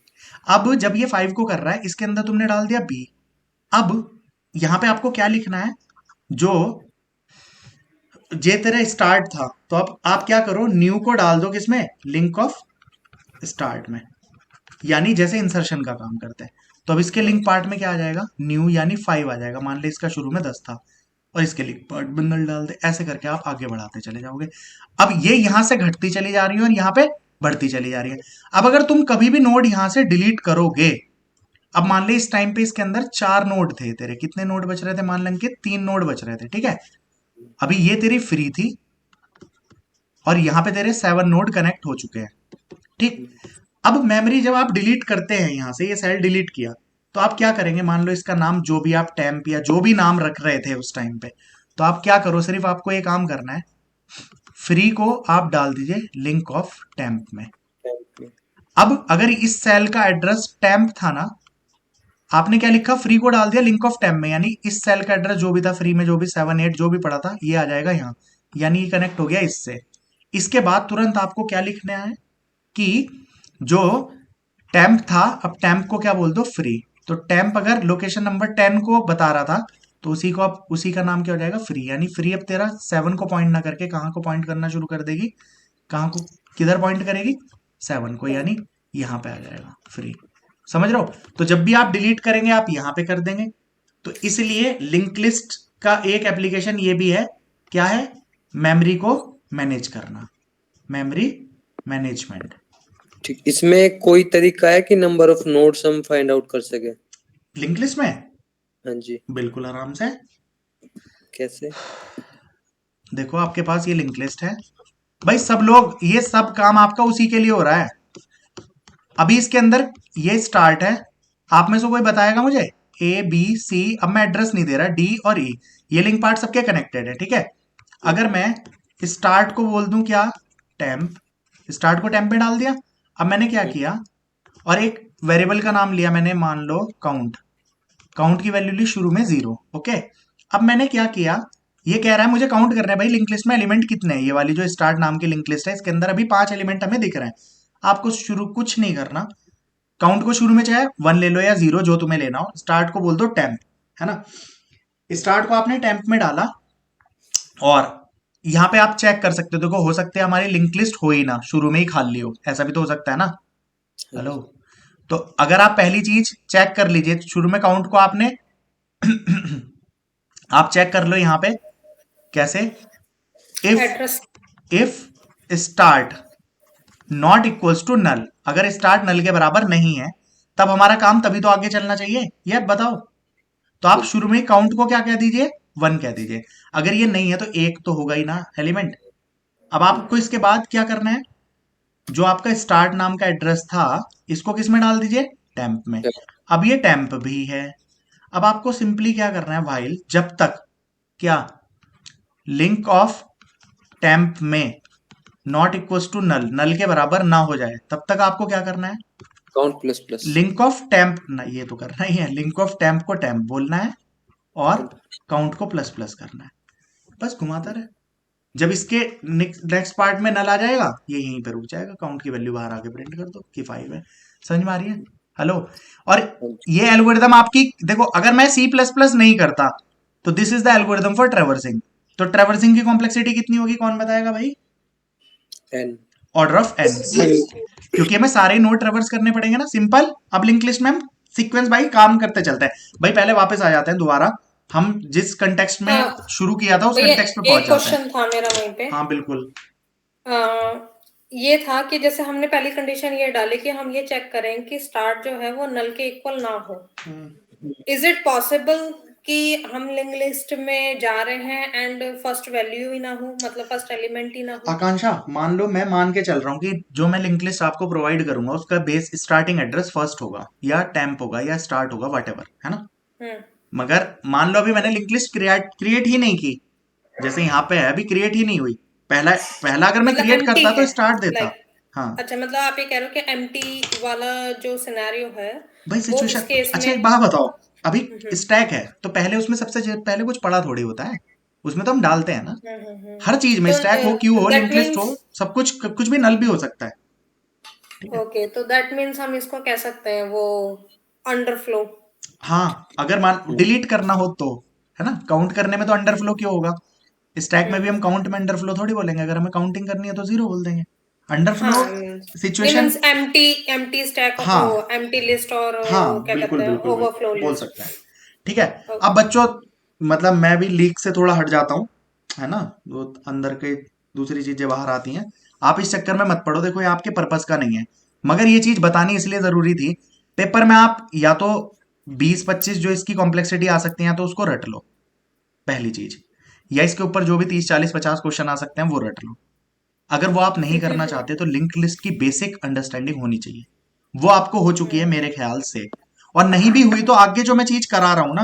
अब जब ये 5 को कर रहा है, इसके अंदर तुमने डाल दिया बी। अब यहां पे आपको क्या लिखना है? जो जे तेरा स्टार्ट था, तो अब आप क्या करो? न्यू को डाल दो किसमें? लिंक ऑफ स्टार्ट में, यानी जैसे इंसर्शन का काम करते हैं। तो अब इसके लिंक पार्ट में क्या आ जाएगा? न्यू, यानी 5 आ जाएगा। मान ले इसका शुरू में 10 था और इसके लिंक पार्ट बंडल डाल दे, ऐसे करके आप आगे बढ़ाते चले जाओगे। अब ये यहां से घटती चली जा रही है और यहाँ पे बढ़ती चली जा रही है। अब अगर तुम कभी भी नोड यहां से डिलीट करोगे, अब मान ले इस टाइम पे इसके अंदर 4 नोड थे तेरे, कितने नोड बच रहे थे मान लें कि 3 नोड बच रहे थे, ठीक है। अभी ये तेरी फ्री थी और यहां पे तेरे 7 नोड कनेक्ट हो चुके हैं, ठीक। अब मेमोरी जब आप डिलीट करते हैं, यहां से ये सेल डिलीट किया, तो आप क्या करेंगे, मान लो इसका नाम जो भी आप टेम्प या जो भी नाम रख रहे थे उस टाइम पे, तो आप क्या करो, सिर्फ आपको ये काम करना है, फ्री को आप डाल दीजिए लिंक ऑफ टेम्प में। अब अगर इस सेल का एड्रेस टेम्प था ना, आपने क्या लिखा, फ्री को डाल दिया लिंक ऑफ टेम्प में, यानी इस सेल का एड्रेस जो भी था फ्री में, जो भी 7 8 जो भी पड़ा था, ये आ जाएगा यहाँ, यानी ये कनेक्ट हो गया इससे। इसके बाद तुरंत आपको क्या लिखना है कि जो टेम्प था, अब टेम्प को क्या बोल दो, फ्री। तो टेम्प अगर लोकेशन नंबर 10 को बता रहा था, तो उसी को आप, उसी का नाम क्या हो जाएगा, फ्री। यानी फ्री अब तेरा 7 को पॉइंट ना करके कहाँ को पॉइंट करना शुरू कर देगी, कहाँ को, किधर पॉइंट करेगी, 7 को, यानी यहाँ पे आ जाएगा फ्री। समझ रहे हो। तो जब भी आप डिलीट करेंगे आप यहाँ पे कर देंगे। तो इसलिए लिंक लिस्ट का एक एप्लीकेशन ये भी है, क्या है, मेमोरी को मैनेज करना, मेमोरी मैनेजमेंट। ठीक, इसमें कोई तरीका है कि नंबर ऑफ नोड्स हम फाइंड आउट कर सके लिंक लिस्ट में? हाँ जी, बिल्कुल आराम से। कैसे? देखो आपके पास ये लिंक लिस्ट है भाई, सब लोग, ये सब काम आपका उसी के लिए हो रहा है। अभी इसके अंदर ये स्टार्ट है, आप में से कोई बताएगा मुझे, ए बी सी, अब मैं एड्रेस नहीं दे रहा, डी और ई, ये लिंक पार्ट सबके कनेक्टेड है, ठीक है। अगर मैं स्टार्ट को बोल दूं क्या, टेम्प, स्टार्ट को टेम्प में डाल दिया। अब मैंने क्या किया, और एक वेरिएबल का नाम लिया मैंने, मान लो काउंट, काउंट की वैल्यू ली शुरू में 0, ओके। अब मैंने क्या किया, ये कह रहा है मुझे काउंट करना है भाई लिंक लिस्ट में एलिमेंट कितने हैं, ये वाली जो स्टार्ट नाम की लिंक लिस्ट है इसके अंदर अभी 5 एलिमेंट हमें दिख रहे हैं। आपको शुरू कुछ नहीं करना, काउंट को शुरू में चाहे 1 ले लो या 0, जो तुम्हें लेना हो, स्टार्ट को बोल दो टेम्प, है ना। स्टार्ट को आपने टेम्प में डाला, और यहाँ पे आप चेक कर सकते हो, देखो हो सकता है हमारी लिंक लिस्ट हो ही ना, शुरू में ही खाली हो, ऐसा भी तो हो सकता है ना। हेलो, तो अगर आप पहली चीज चेक कर लीजिए, शुरू में काउंट को आपने आप चेक कर लो यहां पे कैसे, if start not equals to null, अगर स्टार्ट नल के बराबर नहीं है तब हमारा काम तभी तो आगे चलना चाहिए, ये बताओ। तो आप शुरू में काउंट को क्या कह दीजिए, 1 कह दीजिए। अगर ये नहीं है तो 1 तो होगा ही ना एलिमेंट। अब आपको इसके बाद क्या करना है, जो आपका स्टार्ट नाम का एड्रेस था इसको किस में डाल दीजिए, टेम्प में। अब ये टेम्प भी है। अब आपको सिंपली क्या करना है, व्हाइल जब तक क्या लिंक ऑफ टेम्प में नॉट इक्वल्स टू नल, नल के बराबर ना हो जाए, तब तक आपको क्या करना है, count plus plus, link of temp ना, ये तो करना ही है, लिंक ऑफ टेम्प को टेम्प बोलना है और काउंट को प्लस प्लस करना है, बस घुमाता रहे। जब इसके नेक्स्ट पार्ट में नल आ जाएगा ये यहीं पे रुक जाएगा, काउंट की वैल्यू बाहर आके प्रिंट कर दो कि 5 है। समझ में आ रही है। हेलो, और ये एल्गोरिदम आपकी, देखो अगर मैं C++ नहीं करता तो this is the algorithm for traversing. तो ट्रैवर्सिंग की कॉम्प्लेक्सिटी कितनी होगी, कौन बताएगा भाई, n, ऑर्डर ऑफ n, क्योंकि हमें सारे नोड ट्रैवर्स करने पड़ेंगे ना, सिंपल। अब लिंक लिस्ट में हम सीक्वेंस भाई काम करते चलते हैं भाई, पहले वापस आ जाते हैं दोबारा, हम जिस कंटेक्स्ट में शुरू किया था उस कंटेक्स्ट पे पहुंच जाते हैं। क्वेश्चन था मेरा वहीं पे। हाँ बिल्कुल। ये था कि जैसे हमने पहली कंडीशन ये डाली कि हम ये चेक करें कि स्टार्ट जो है वो नल के इक्वल ना हो। इज इट पॉसिबल कि हम लिंक लिस्ट में जा रहे हैं एंड फर्स्ट वैल्यू ही ना हो, मतलब फर्स्ट एलिमेंट ही ना हो? आकांक्षा, मान लो मैं मान के चल रहा हूँ कि जो मैं लिंक लिस्ट आपको प्रोवाइड करूंगा उसका बेस स्टार्टिंग एड्रेस फर्स्ट होगा या टेम्प होगा या स्टार्ट होगा, व्हाटएवर, है ना। मगर मान लो अभी मैंने लिंक लिस्ट क्रिएट ही नहीं की, जैसे यहाँ पे है अभी क्रिएट ही नहीं हुई, पहला अगर मैं क्रिएट करता तो स्टार्ट देता। हाँ अच्छा, मतलब आप ये कह रहे हो कि एम्प्टी वाला जो सिनेरियो है भाई सिचुएशन। अच्छा एक बात बताओ, अभी स्टैक है तो पहले उसमें सबसे पहले कुछ पड़ा थोड़ी होता है, उसमें तो हम डालते हैं ना हर चीज में, स्टैक हो, क्यू हो, लिंक लिस्ट हो, सब कुछ भी नल भी हो सकता है। ओके, तो दैट मीन्स हम इसको कह सकते हैं वो अंडरफ्लो। हाँ, अगर मान डिलीट करना हो तो, है ना, काउंट करने में तो अंडरफ्लो क्यों होगा, स्टैक में भी हम काउंट में अंडरफ्लो थोड़ी बोलेंगे, अगर हमें काउंटिंग करनी है तो 0 बोल देंगे। अंडरफ्लो सिचुएशन एम्प्टी स्टैक, हाँ, एम्प्टी लिस्ट, और हाँ क्या बिल्कुल कहते हैं, बिल्कुल ओवरफ्लो बोल सकते हैं। ठीक है। अब बच्चों, मतलब मैं भी लीक से थोड़ा हट जाता हूँ, है ना, वो अंदर के दूसरी चीजें बाहर आती हैं। आप इस चक्कर में मत पड़ो, देखो ये आपके पर्पस का नहीं है, मगर ये चीज बतानी इसलिए जरूरी थी। पेपर में आप या तो 20-25 जो इसकी कॉम्प्लेक्सिटी आ सकती है तो उसको रट लो पहली चीज, या इसके ऊपर जो भी 30-40-50 क्वेश्चन आ सकते हैं वो रट लो। अगर वो आप नहीं करना चाहते तो लिंक लिस्ट की बेसिक अंडरस्टैंडिंग होनी चाहिए, वो आपको हो चुकी है मेरे ख्याल से, और नहीं भी हुई तो आगे जो मैं चीज करा रहा हूं ना,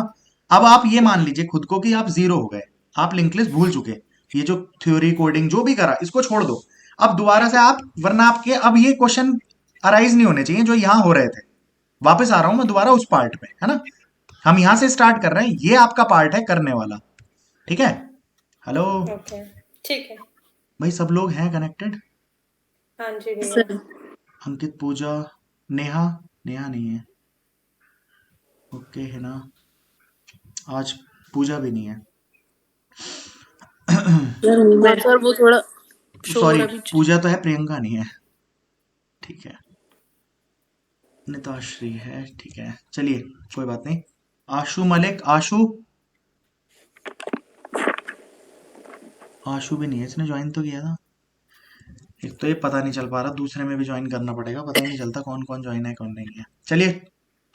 अब आप ये मान लीजिए खुद को कि आप जीरो हो गए, आप लिंक लिस्ट भूल चुके, ये जो थ्योरी कोडिंग जो भी करा इसको छोड़ दो, अब दोबारा से आप, वरना आपके अब ये क्वेश्चन अराइज नहीं होने चाहिए जो यहां हो रहे थे। वापस आ रहा हूं मैं दोबारा उस पार्ट पे, है ना, हम यहां से स्टार्ट कर रहे हैं, ये आपका पार्ट है करने वाला, ठीक है। हेलो ओके, ठीक है। भाई, सब लोग हैं कनेक्टेड? हाँ जी भैया। सर अंकित, पूजा, नेहा, नेहा नहीं है, ओके है ना, आज पूजा भी नहीं है, सर हूँ मैं। सर वो थोड़ा शोर सॉरी अभी पूजा तो है, प्रियंका नहीं है, ठीक है, निताश्री है, ठीक है, चलिए कोई बात नहीं। आशु मलिक, आशु, आशु भी नहीं है, इसने ज्वाइन तो किया था। एक तो ये पता नहीं चल पा रहा, दूसरे में भी ज्वाइन करना पड़ेगा, पता ही नहीं चलता कौन कौन ज्वाइन है कौन नहीं है। चलिए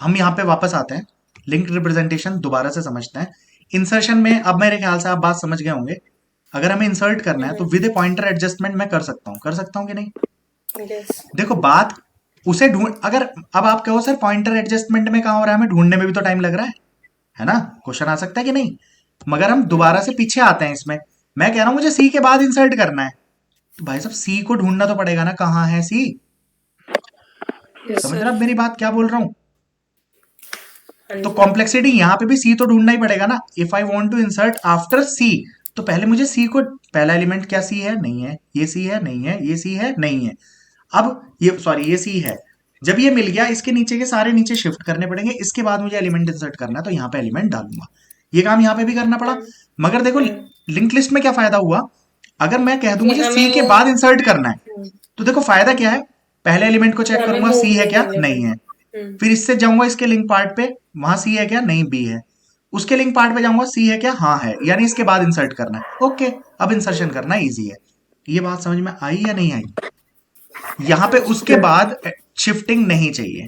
हम यहाँ पे वापस आते हैं, लिंक रिप्रेजेंटेशन दोबारा से समझते हैं। इंसर्शन में अब मेरे ख्याल से आप बात समझ गए होंगे, अगर हमें इंसर्ट करना है तो विद पॉइंटर एडजस्टमेंट मैं कर सकता हूँ कि नहीं? यस। देखो बात उसे ढूंढ, अगर अब आप कहो सर पॉइंटर एडजस्टमेंट में कहाँ हो रहा है, हमें ढूंढने में भी तो टाइम लग रहा है ना, क्वेश्चन आ सकता है कि नहीं, मगर हम दोबारा से पीछे आते हैं इसमें, मैं कह रहा हूं मुझे सी के बाद इंसर्ट करना है, तो भाई साहब सी को ढूंढना तो पड़ेगा ना, कहाँ है सी, समझ रहे आप मेरी बात क्या बोल रहा हूं? तो कॉम्प्लेक्सिटी यहां पे भी सी तो ढूंढना ही पड़ेगा ना, if I want to insert after C, तो पहले मुझे सी को, पहला एलिमेंट क्या सी है, नहीं है, ये सी है, नहीं है, ये सी है, नहीं है, अब ये सॉरी ये सी है, जब ये मिल गया इसके नीचे के सारे नीचे शिफ्ट करने पड़ेंगे, इसके बाद मुझे एलिमेंट इंसर्ट करना है तो यहाँ पे एलिमेंट डालूंगा, ये काम यहाँ पे भी करना पड़ा। मगर देखो लिंक लिस्ट में क्या फायदा हुआ, अगर मैं कह दूं मुझे सी के बाद इंसर्ट करना है, तो देखो फायदा क्या है, पहले एलिमेंट को चेक करूंगा सी है क्या, नहीं है, फिर इससे जाऊंगा इसके लिंक पार्ट पे, वहां सी है क्या, नहीं, बी है, उसके लिंक पार्ट पे जाऊंगा सी है क्या, हाँ है, यानी इसके बाद इंसर्ट करना है, ओके, अब इंसर्शन करना इजी है। ये बात समझ में आई या नहीं आई? यहाँ पे उसके बाद शिफ्टिंग नहीं चाहिए,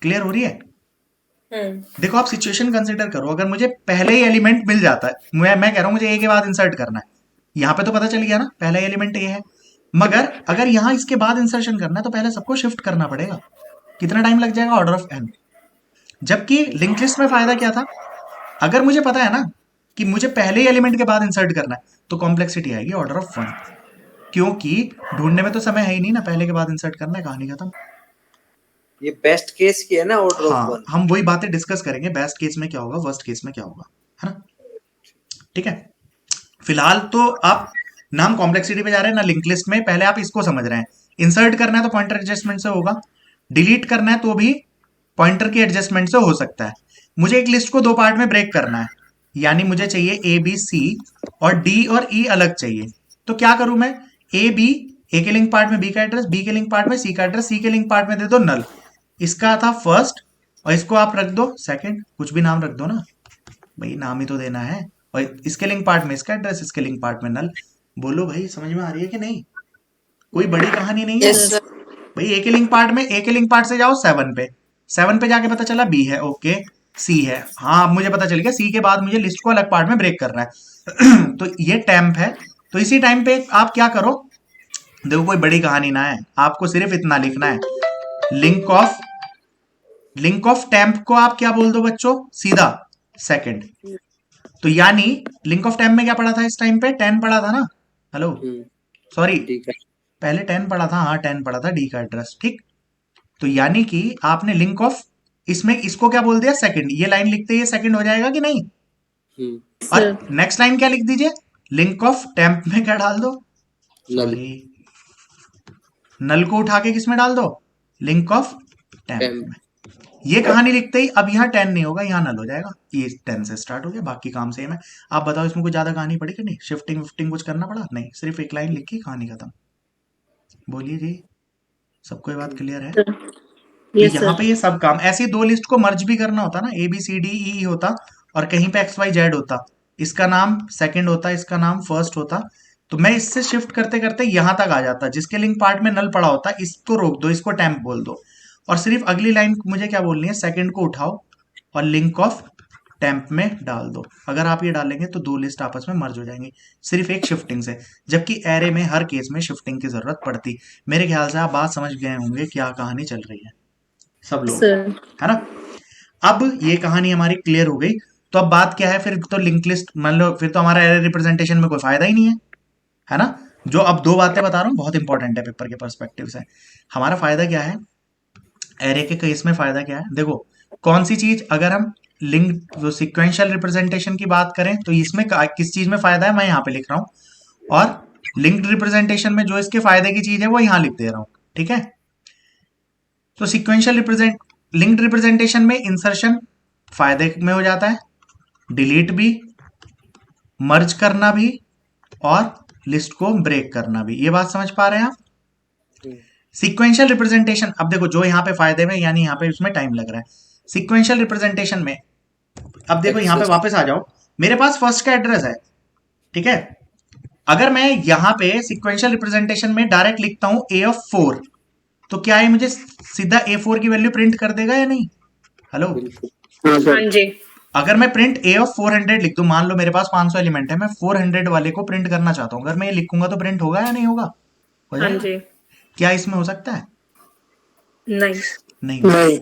क्लियर हो रही है? देखो आप सिचुएशन कंसिडर करो, अगर मुझे पहले ही एलिमेंट मिल जाता है, मैं कह रहा हूं मुझे ए के बाद इंसर्ट करना है, यहाँ पे तो पता चल गया ना पहला एलिमेंट ए है, मगर अगर यहाँ इसके बाद इंसर्शन करना है तो पहले सबको शिफ्ट करना पड़ेगा, कितना टाइम लग जाएगा, ऑर्डर ऑफ एन। जबकि लिंक लिस्ट में फायदा क्या था, अगर मुझे पता है ना कि मुझे पहले ही एलिमेंट के बाद इंसर्ट करना है तो कॉम्प्लेक्सिटी आएगी ऑर्डर ऑफ 1, क्योंकि ढूंढने में तो समय है ही नहीं ना, पहले के बाद इंसर्ट करना है, कहानी खत्म। ये बेस्ट केस की है ना, ऑर्डर ऑफ हाँ, 1। हम वही बातें डिस्कस करेंगे, बेस्ट केस में क्या होगा, वर्स्ट केस में क्या होगा, है ना, ठीक है। फिलहाल तो आप नाम कॉम्प्लेक्सिटी पे जा रहे हैं ना लिंक लिस्ट में, पहले आप इसको समझ रहे हैं, इंसर्ट करना है तो पॉइंटर एडजस्टमेंट से होगा, डिलीट करना है तो भी पॉइंटर की एडजस्टमेंट से हो सकता है। मुझे एक लिस्ट को दो पार्ट में ब्रेक करना है, यानी मुझे चाहिए ए बी सी और डी और ई अलग चाहिए, तो क्या करूं मैं, ए बी, ए के लिंक पार्ट में बी का एड्रेस, बी के लिंक पार्ट में सी का एड्रेस, सी के लिंक पार्ट में दे दो नल, इसका था फर्स्ट और इसको आप रख दो सेकंड, कुछ भी नाम रख दो ना भाई, नाम ही तो देना है, और इसके लिंक पार्ट में इसका एड्रेस, इसके लिंक पार्ट में नल। बोलो भाई समझ में आ रही है कि नहीं, कोई बड़ी कहानी नहीं है भाई। ए के लिंक पार्ट में, ए के लिंक पार्ट से जाओ 7 पे, 7 पे जाके पता चला बी है, ओके, सी है, हाँ मुझे पता चल गया सी के बाद मुझे लिस्ट को अलग पार्ट में ब्रेक करना है तो ये टेम्प है, तो इसी टाइम पे आप क्या करो, देखो कोई बड़ी कहानी ना है, आपको सिर्फ इतना लिखना है, लिंक ऑफ टेम्प को आप क्या बोल दो बच्चों, सीधा सेकंड, तो यानी लिंक ऑफ टेम्प में क्या पढ़ा था इस टाइम पे, 10 पढ़ा था ना, हेलो सॉरी पहले 10 पढ़ा था, हाँ 10 पढ़ा था, डी का एड्रेस, ठीक, तो यानी कि आपने लिंक ऑफ, इसमें इसको क्या बोल दिया, सेकंड, ये लाइन लिखते ही सेकंड हो जाएगा कि नहीं, और नेक्स्ट लाइन क्या लिख दीजिए, लिंक ऑफ टेम्प में क्या डाल दो, नल को उठा के किस में डाल दो, लिंक ऑफ टेम्प में। ये कहानी लिखते ही अब यहाँ 10 नहीं होगा, यहाँ नल हो जाएगा, ये 10 से स्टार्ट हो गया, बाकी काम सेम है। आप बताओ इसमें कुछ ज्यादा कहानी पड़ी कि नहीं, शिफ्टिंग विफ्टिंग कुछ करना पड़ा, नहीं, सिर्फ एक लाइन लिखी, कहानी खत्म। बोलिए जी, सबको ये बात क्लियर है? तो यहाँ पे ये सब काम, ऐसी दो लिस्ट को मर्ज भी करना होता ना, A B C D E होता और कहीं पे एक्स वाई जेड होता, इसका नाम सेकंड होता, इसका नाम फर्स्ट होता, तो मैं इससे शिफ्ट करते करते यहां तक आ जाता, जिसके लिंक पार्ट में नल पड़ा होता इसको रोक दो, इसको टेम्प बोल दो, और सिर्फ अगली लाइन मुझे क्या बोलनी है, सेकंड को उठाओ और लिंक ऑफ टेम्प में डाल दो। अगर आप ये डालेंगे तो दो लिस्ट आपस में मर्ज हो जाएंगी सिर्फ एक शिफ्टिंग से, जबकि एरे में हर केस में शिफ्टिंग की जरूरत पड़ती। मेरे ख्याल से आप बात समझ गए होंगे क्या कहानी चल रही है सब लोग, सर है ना। अब ये कहानी हमारी क्लियर हो गई, तो अब बात क्या है फिर, तो लिंक लिस्ट मान लो, फिर तो हमारा एरे रिप्रेजेंटेशन में कोई फायदा ही नहीं है ना। जो अब दो बातें बता रहा हूं बहुत इंपॉर्टेंट है पेपर के पर्सपेक्टिव से। हमारा फायदा क्या है एरे के केस में, फायदा क्या है, देखो कौन सी चीज, अगर हम लिंक जो सिक्वेंशियल रिप्रेजेंटेशन की बात करें तो इसमें किस चीज में फायदा है मैं यहाँ पे लिख रहा हूँ, और लिंक्ड रिप्रेजेंटेशन में जो इसके फायदे की चीज है वो यहाँ लिख दे रहा हूँ, ठीक है। तो सिक्वेंशियल लिंक्ड रिप्रेजेंटेशन में इंसर्शन फायदे में हो जाता है, डिलीट भी, मर्ज करना भी, और लिस्ट को ब्रेक करना भी। ये बात समझ पा रहे हैं आप। सीक्वेंशियल रिप्रेजेंटेशन, अब देखो जो यहाँ पे फायदे में, यानी यहाँ पे इसमें टाइम लग रहा है, सीक्वेंशियल रिप्रेजेंटेशन में अब देखो यहाँ पे वापस आ जाओ, मेरे पास फर्स्ट का एड्रेस है, ठीक है। अगर मैं यहाँ पे सीक्वेंशियल रिप्रेजेंटेशन में डायरेक्ट लिखता हूं ए ऑफ 4, तो क्या ये मुझे सीधा A4 की वैल्यू प्रिंट कर देगा या नहीं? हेलो, हाँ सर। हाँ जी, अगर मैं प्रिंट ए ऑफ 400 लिख दूं, मान लो मेरे पास 500 एलिमेंट है, मैं 400 वाले को प्रिंट करना चाहता हूं, अगर मैं ये लिखूंगा तो प्रिंट होगा या नहीं होगा? हो हाँ जाएगा? जी, क्या इसमें हो सकता है? नहीं, नहीं। नहीं।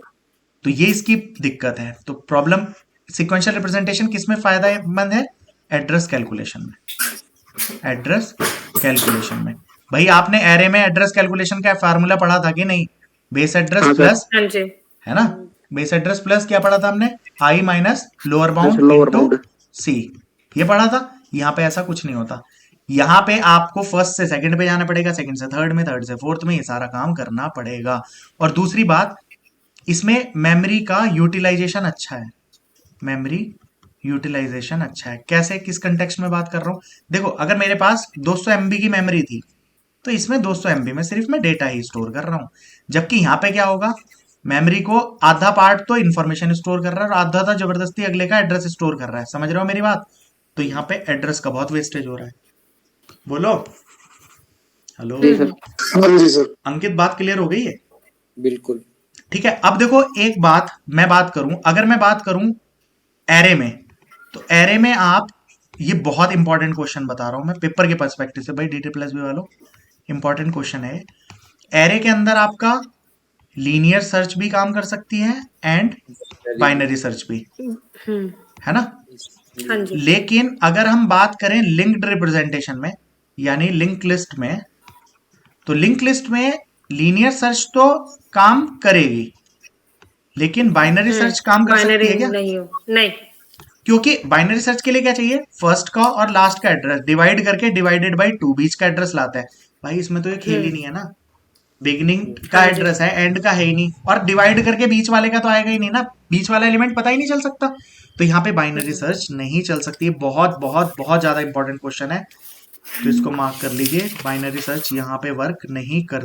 तो ये इसकी दिक्कत है। तो प्रॉब्लम सिक्वेंशियल रिप्रेजेंटेशन किस में फायदेमंद है? एड्रेस कैलकुलेशन में। एड्रेस कैलकुलेशन में भाई आपने एरे में एड्रेस कैलकुलेशन का फार्मूला पढ़ा था कि नहीं? बेस एड्रेस हाँ सर। प्लस, हाँ जी, है ना, बेस एड्रेस प्लस क्या पढ़ा था हमने? I minus lower bound lower into bound. C, ये पढ़ा था। यहाँ पे ऐसा कुछ नहीं होता, यहाँ पे आपको फर्स्ट से सेकंड पे जाना पड़ेगा, सेकंड से थर्ड में, थर्ड से फोर्थ में, ये सारा काम करना पड़ेगा। और दूसरी बात, इसमें मेमोरी का यूटिलाइजेशन अच्छा है, मेमोरी यूटिलाइजेशन अच्छा है। कैसे, किस कंटेक्स्ट में बात कर रहा हूं? देखो अगर मेरे पास 200 MB की मेमोरी थी तो इसमें 200 MB में सिर्फ मैं डेटा ही स्टोर कर रहा हूं, जबकि यहाँ पे क्या होगा, मेमोरी को आधा पार्ट तो इंफॉर्मेशन स्टोर कर रहा है और आधा तो जबरदस्ती अगले का एड्रेस स्टोर कर रहा है। समझ रहे हो मेरी बात? तो यहाँ पे एड्रेस का बहुत वेस्टेज हो रहा है। बोलो हेलो। जी सर। हाँ जी सर। अंकित, बात क्लियर हो गई है? बिल्कुल। ठीक है। अब देखो एक बात मैं बात करूं, अगर मैं बात करूं एरे में, तो एरे में आप, ये बहुत इंपॉर्टेंट क्वेश्चन बता रहा हूं मैं पेपर के पर्सपेक्टिव से भाई, DT+B वालों, इंपॉर्टेंट क्वेश्चन है। एरे के अंदर आपका लीनियर सर्च भी काम कर सकती है एंड बाइनरी सर्च भी, है ना। हाँ जी, लेकिन अगर हम बात करें लिंक्ड रिप्रेजेंटेशन में, यानी लिंक लिस्ट में, तो लिंक लिस्ट में लीनियर सर्च तो काम करेगी, लेकिन बाइनरी सर्च काम कर सकती है बाइनरी क्या? नहीं हो, नहीं, क्योंकि बाइनरी सर्च के लिए क्या चाहिए? फर्स्ट का और लास्ट का एड्रेस डिवाइड करके डिवाइडेड बाय 2 बीच का एड्रेस लाता है। भाई इसमें तो ये खेल ही नहीं है ना, बिगिनिंग का एड्रेस है, एंड का है ही नहीं, और डिवाइड करके बीच वाले का तो आएगा ही नहीं ना, बीच वाला एलिमेंट पता ही नहीं चल सकता। तो यहाँ पे बाइनरी सर्च नहीं चल सकती। बहुत बहुत बहुत ज्यादा इंपॉर्टेंट क्वेश्चन है, तो इसको मार्क कर लीजिए, बाइनरी सर्च यहाँ पे वर्क नहीं करती।